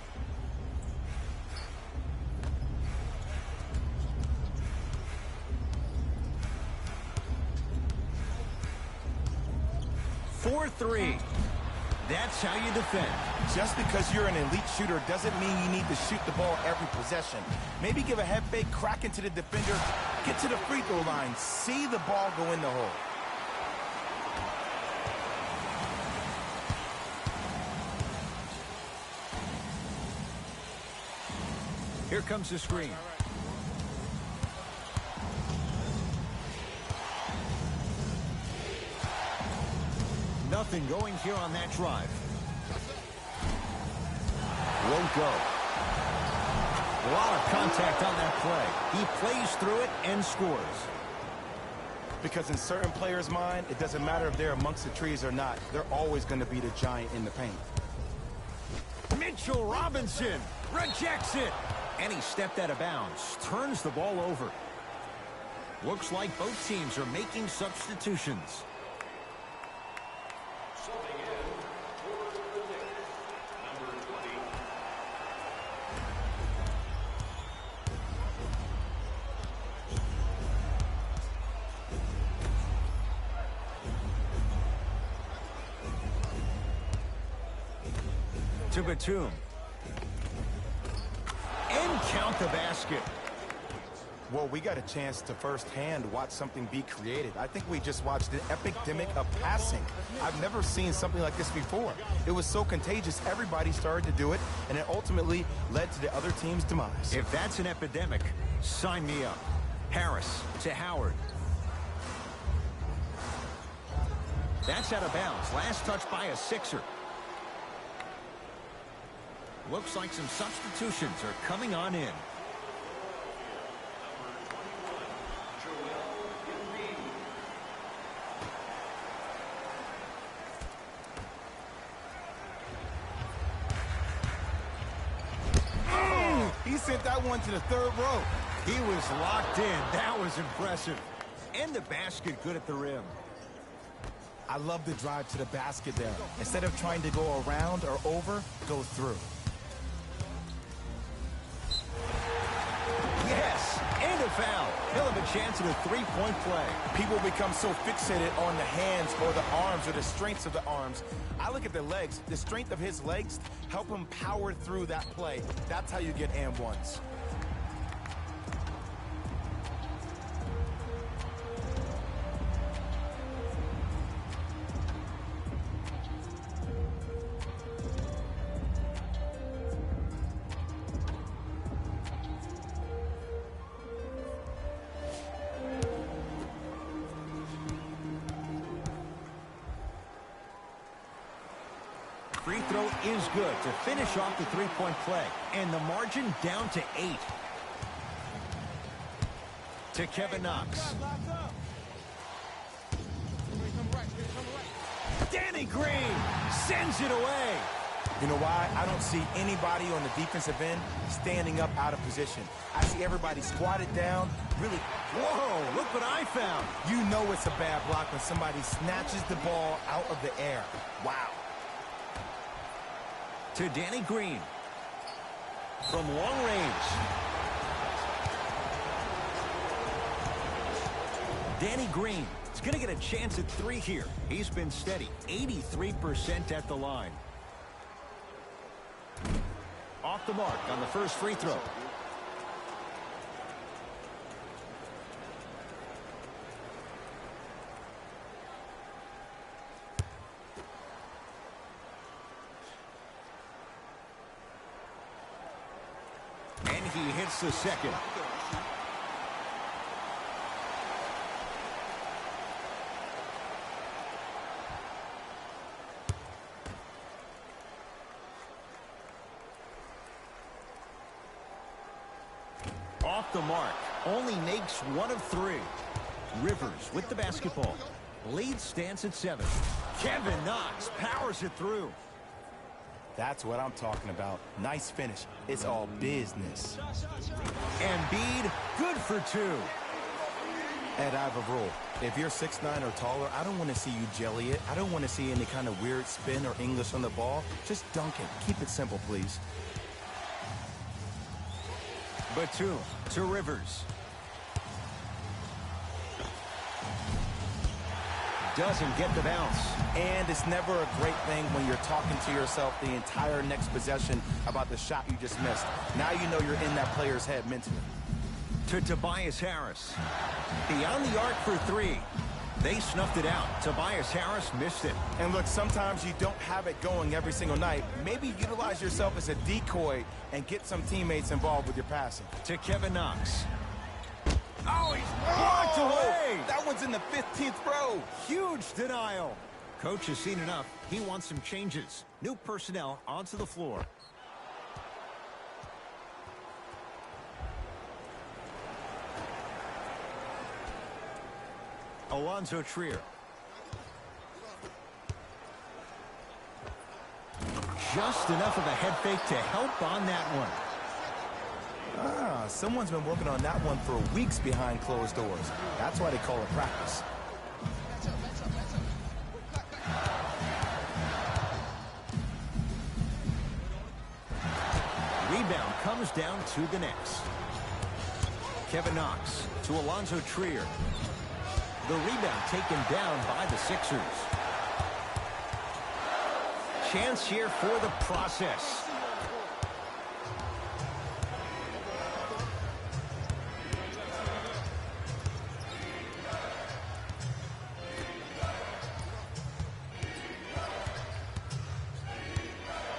For 3. That's how you defend. Just because you're an elite shooter doesn't mean you need to shoot the ball every possession. Maybe give a head fake, crack into the defender, get to the free throw line, see the ball go in the hole. Here comes the screen. Nothing going here on that drive. Won't go. A lot of contact on that play. He plays through it and scores. Because in certain players' mind, it doesn't matter if they're amongst the trees or not. They're always going to be the giant in the paint. Mitchell Robinson rejects it. And he stepped out of bounds. Turns the ball over. Looks like both teams are making substitutions. Subbing in for the Knicks, number 20. To Batum. And count the basket. Well, we got a chance to firsthand watch something be created. I think we just watched an epidemic of passing. I've never seen something like this before. It was so contagious, everybody started to do it, and it ultimately led to the other team's demise. If that's an epidemic, sign me up. Harris to Howard. That's out of bounds. Last touch by a Sixer. Looks like some substitutions are coming on in. He sent that one to the third row. He was locked in. That was impressive. And the basket good at the rim. I love the drive to the basket there. Instead of trying to go around or over, go through. Yes, and a foul. He'll have a chance at a three-point play. People become so fixated on the hands or the arms or the strengths of the arms. I look at the legs. The strength of his legs help him power through that play. That's how you get and ones. Free throw is good to finish off the three-point play. And the margin down to 8. To Kevin Knox. Danny Green sends it away. You know why? I don't see anybody on the defensive end standing up out of position. I see everybody squatted down, really. Whoa, look what I found. You know it's a bad block when somebody snatches the ball out of the air. Wow. To Danny Green. From long range. Danny Green is going to get a chance at 3 here. He's been steady, 83% at the line. off the mark on the first free throw. And he hits the second. Off the mark. Only makes 1 of 3. Rivers with the basketball. Lead stands at 7. Kevin Knox powers it through. That's what I'm talking about. Nice finish. It's all business. Embiid, good for 2. Ed, I have a rule. If you're 6'9" or taller, I don't want to see you jelly it. I don't want to see any kind of weird spin or English on the ball. Just dunk it. Keep it simple, please. Batum to Rivers. Doesn't get the bounce. And it's never a great thing when you're talking to yourself the entire next possession about the shot you just missed. Now you know you're in that player's head mentally. To Tobias Harris. Beyond the arc for 3. They snuffed it out. Tobias Harris missed it. And look, sometimes you don't have it going every single night. Maybe utilize yourself as a decoy and get some teammates involved with your passing. To Kevin Knox. Oh, he's blocked away. That one's in the 15th row. Huge denial. Coach has seen enough. He wants some changes. New personnel onto the floor. Alonzo Trier. Just enough of a head fake to help on that one. Someone's been working on that one for weeks behind closed doors. That's why they call it practice. Rebound comes down to the Knicks. Kevin Knox to Alonzo Trier. The rebound taken down by the Sixers. Chance here for the process.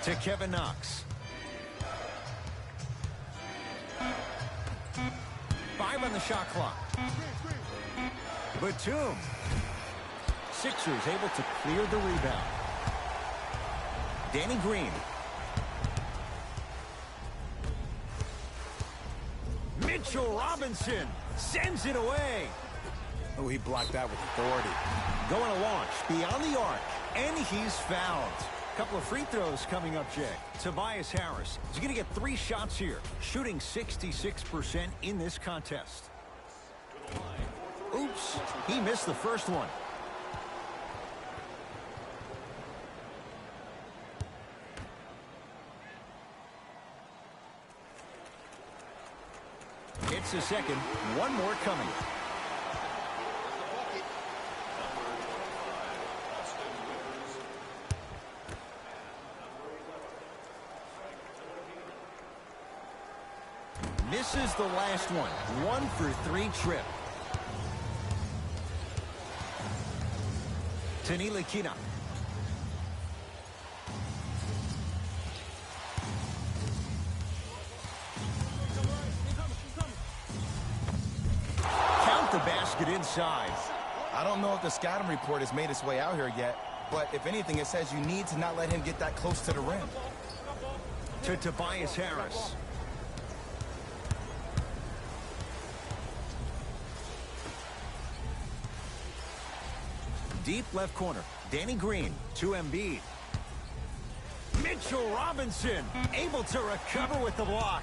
To Kevin Knox. 5 on the shot clock. Batum. Sixers able to clear the rebound. Danny Green. Mitchell Robinson sends it away. Oh, he blocked that with authority. Going to launch beyond the arc, and he's fouled. Couple of free throws coming up, Jay. Tobias Harris is going to get 3 shots here, shooting 66% in this contest. Oops, he missed the first one. It's the second, one more coming. Misses the last one. 1 for 3 trip. Ntilikina. Count the basket inside. I don't know if the scouting report has made its way out here yet, but if anything, it says you need to not let him get that close to the rim. To Tobias Harris. Deep left corner. Danny Green to Embiid. Mitchell Robinson able to recover with the block.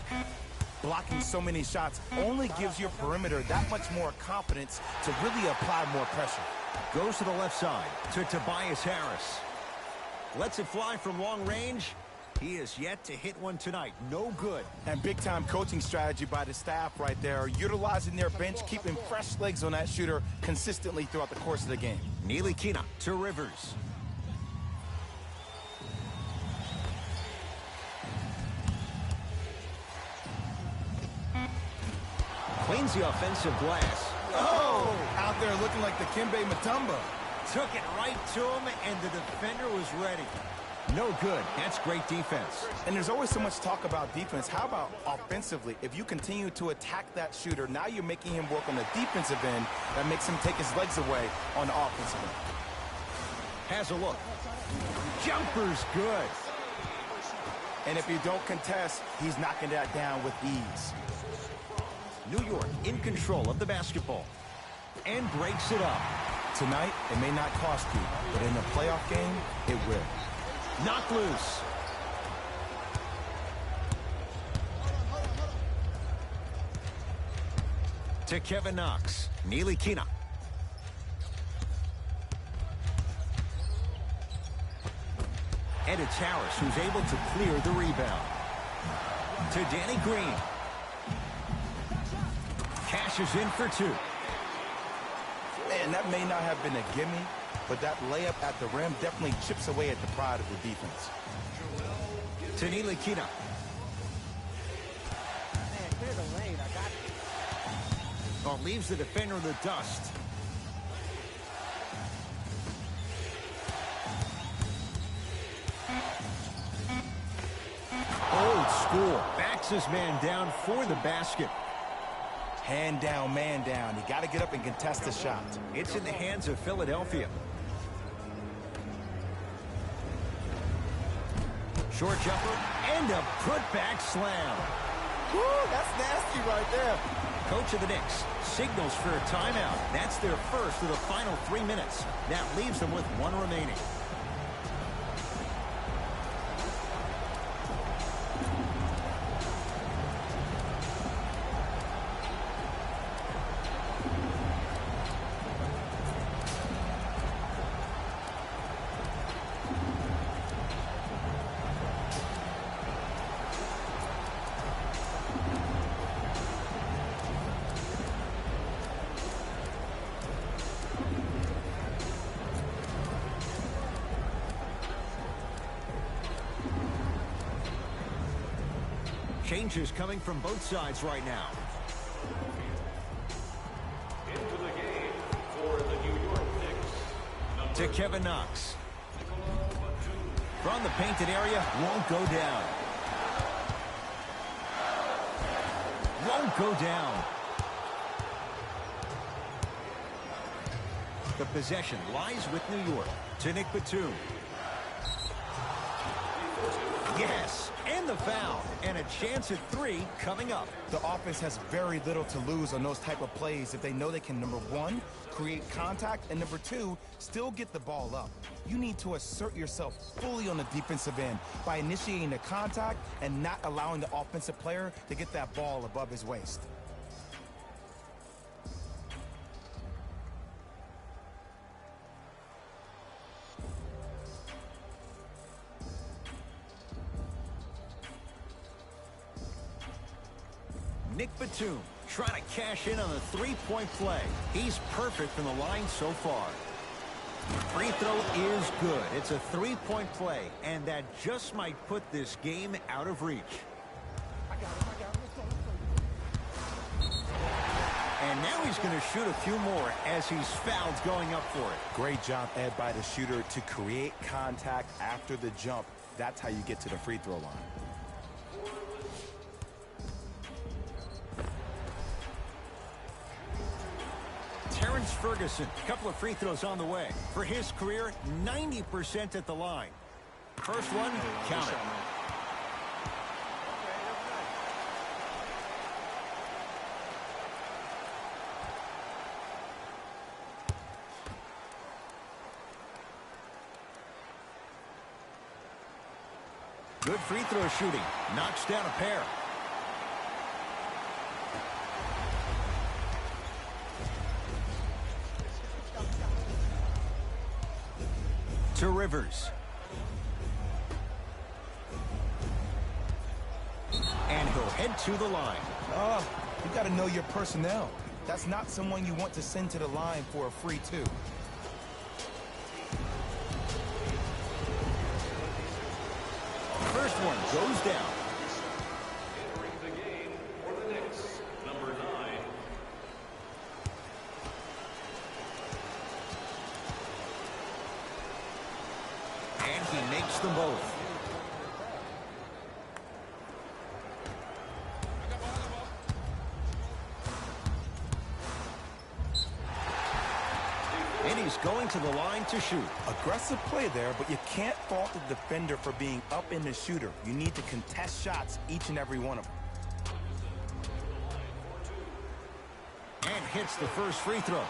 Blocking so many shots only gives your perimeter that much more confidence to really apply more pressure. Goes to the left side to Tobias Harris. Lets it fly from long range. He is yet to hit one tonight. No good. And big-time coaching strategy by the staff right there, utilizing their bench, keeping fresh legs on that shooter consistently throughout the course of the game. Ntilikina to Rivers. finds the offensive glass. Oh! Out there looking like the Kimbe Mutombo. Took it right to him, and the defender was ready. No good. That's great defense. And there's always so much talk about defense. How about offensively? If you continue to attack that shooter, now you're making him work on the defensive end. That makes him take his legs away on the offensive end. Has a look. Jumper's good. And if you don't contest, he's knocking that down with ease. New York in control of the basketball. And breaks it up. Tonight, it may not cost you, but in the playoff game, it will. Knocked loose. To Kevin Knox. Neely Kina. And it's Harris who's able to clear the rebound. To Danny Green. Cashes in for two. Man, that may not have been a gimme, but that layup at the rim definitely chips away at the pride of the defense. To Neely Kina. Oh, leaves the defender in the dust. Old school. Backs his man down for the basket. Hand down, man down. You got to get up and contest the shot. It's in the hands of Philadelphia. Short jumper and a putback slam. Woo, that's nasty right there. Coach of the Knicks signals for a timeout. That's their first of the final 3 minutes. That leaves them with one remaining. Changes coming from both sides right now. Into the game for the New York Knicks. To Kevin Knox. From the painted area, won't go down. Won't go down. The possession lies with New York. To Nick Batum. Yes, and the foul, and a chance at three coming up. The offense has very little to lose on those type of plays if they know they can, number one, create contact, and number two, still get the ball up. You need to assert yourself fully on the defensive end by initiating the contact and not allowing the offensive player to get that ball above his waist. Nick Batum trying to cash in on the three-point play. He's perfect from the line so far. Free throw is good. It's a three-point play, and that just might put this game out of reach. And now he's going to shoot a few more as he's fouled going up for it. Great job, Ed, by the shooter to create contact after the jump. That's how you get to the free throw line. Terrence Ferguson, a couple of free throws on the way. For his career, 90% at the line. First one, count it. Good free throw shooting. Knocks down a pair. To Rivers. And he'll head to the line. You got to know your personnel. That's not someone you want to send to the line for a free two. First one goes down. Entering the game for the Knicks, number 9, is going to the line to shoot. Aggressive play there, but you can't fault the defender for being up in the shooter. You need to contest shots, each and every one of them. And hits the first free throw.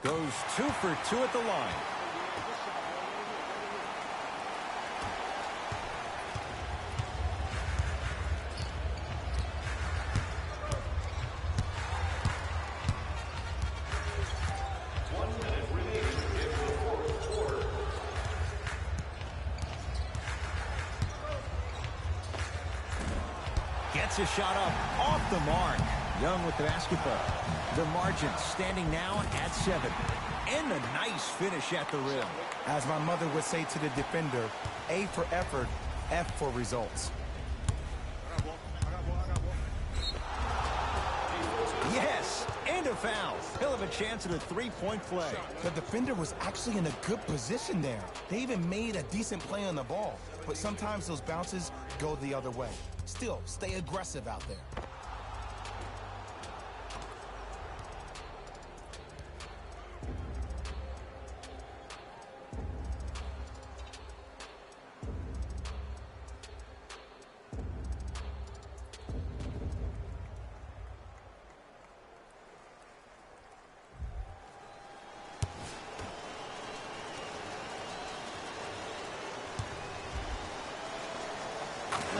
Goes 2 for 2 at the line. Gets a shot up off the mark. Young with the basketball. The margin standing now at 7. And a nice finish at the rim. As my mother would say to the defender, A for effort, F for results. Yes, and a foul. He'll have a chance at a three-point play. The defender was actually in a good position there. They even made a decent play on the ball. But sometimes those bounces go the other way. Still, stay aggressive out there.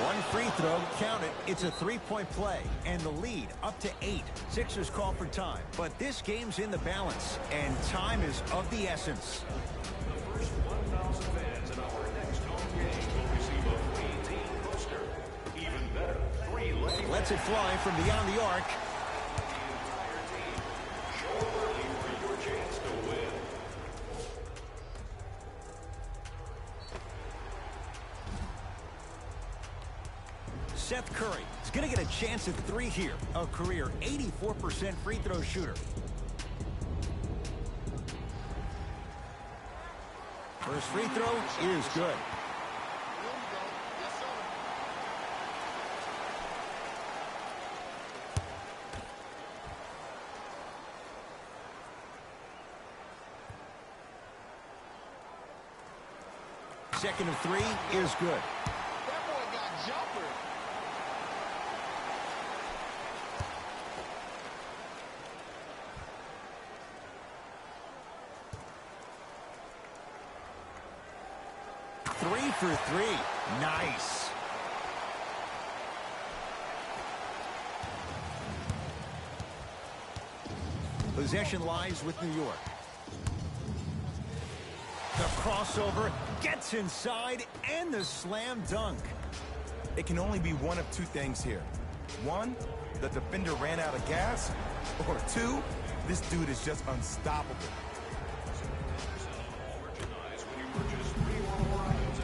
One free throw, count it. It's a three-point play, and the lead up to 8. Sixers call for time, but this game's in the balance, and time is of the essence. The first 1,000 fans in our next home game will receive a free team poster. Even better, 3 leg Lets it fly from beyond the arc. the entire team. Show up early for your chance to win. Seth Curry is going to get a chance at 3 here. A career 84% free throw shooter. First free throw is good. Second of 3 is good. That boy got jumper. Three for 3. Nice. Possession lies with New York. The crossover gets inside and the slam dunk. It can only be one of 2 things here. 1, the defender ran out of gas. Or 2, this dude is just unstoppable.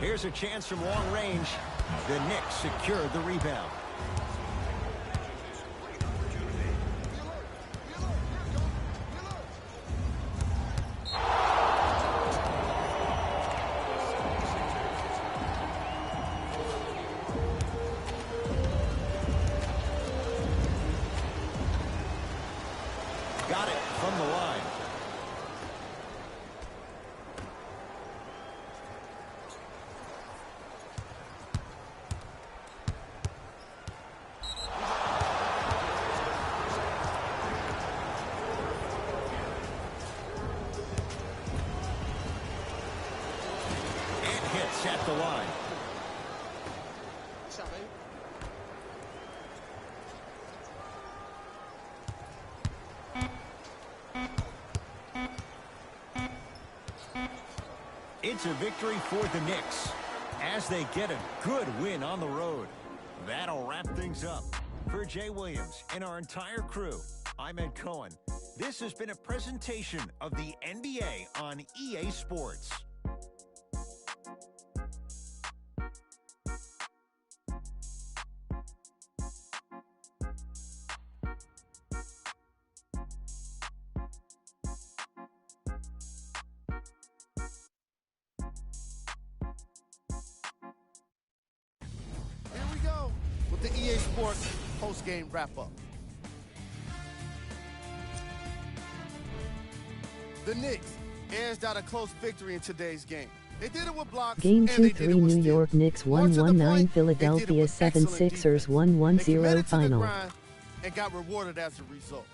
Here's a chance from long range. The Knicks secured the rebound. Got it from the line. And hits at the line. Shot, baby. It's a victory for the Knicks as they get a good win on the road. That'll wrap things up. For Jay Williams and our entire crew, I'm Ed Cohen. This has been a presentation of the NBA on EA Sports. with the EA Sports post-game wrap-up. The Knicks edged out a close victory in today's game. They did it with blocks. Game and they 2-3 did it with New steals. York Knicks More to the 119 point, they did it Philadelphia with excellent 76ers defense. They 110 committed to the final. grind and got rewarded as a result.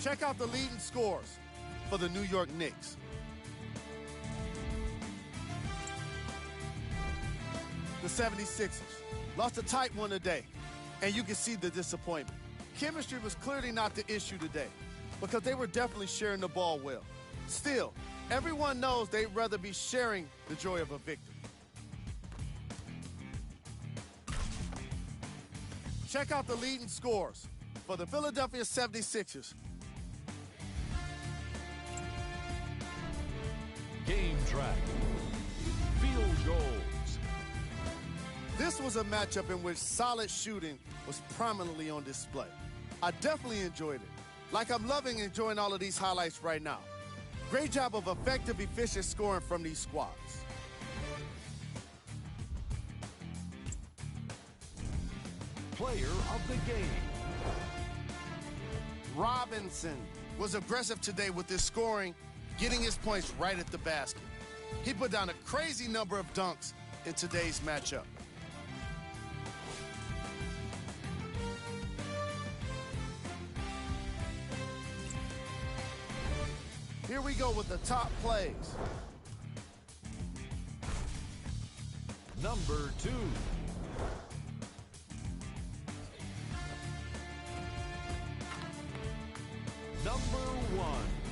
Check out the leading scores for the New York Knicks. The 76ers lost a tight one today, and you can see the disappointment. Chemistry was clearly not the issue today because they were definitely sharing the ball well. Still, everyone knows they'd rather be sharing the joy of a victory. Check out the leading scores for the Philadelphia 76ers. Game track. Field goals. This was a matchup in which solid shooting was prominently on display. I definitely enjoyed it. Like I'm loving enjoying all of these highlights right now. Great job of effective, efficient scoring from these squads. Player of the game. Robinson was aggressive today with his scoring, getting his points right at the basket. He put down a crazy number of dunks in today's matchup. Here we go with the top plays. Number 2. Number 1.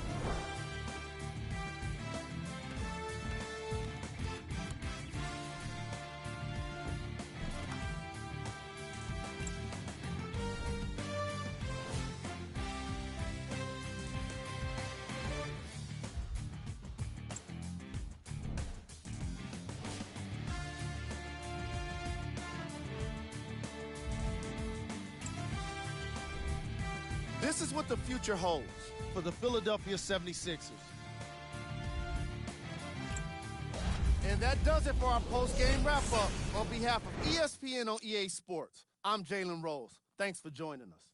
This is what the future holds for the Philadelphia 76ers. And that does it for our post-game wrap-up. On behalf of ESPN on EA Sports, I'm Jalen Rose. Thanks for joining us.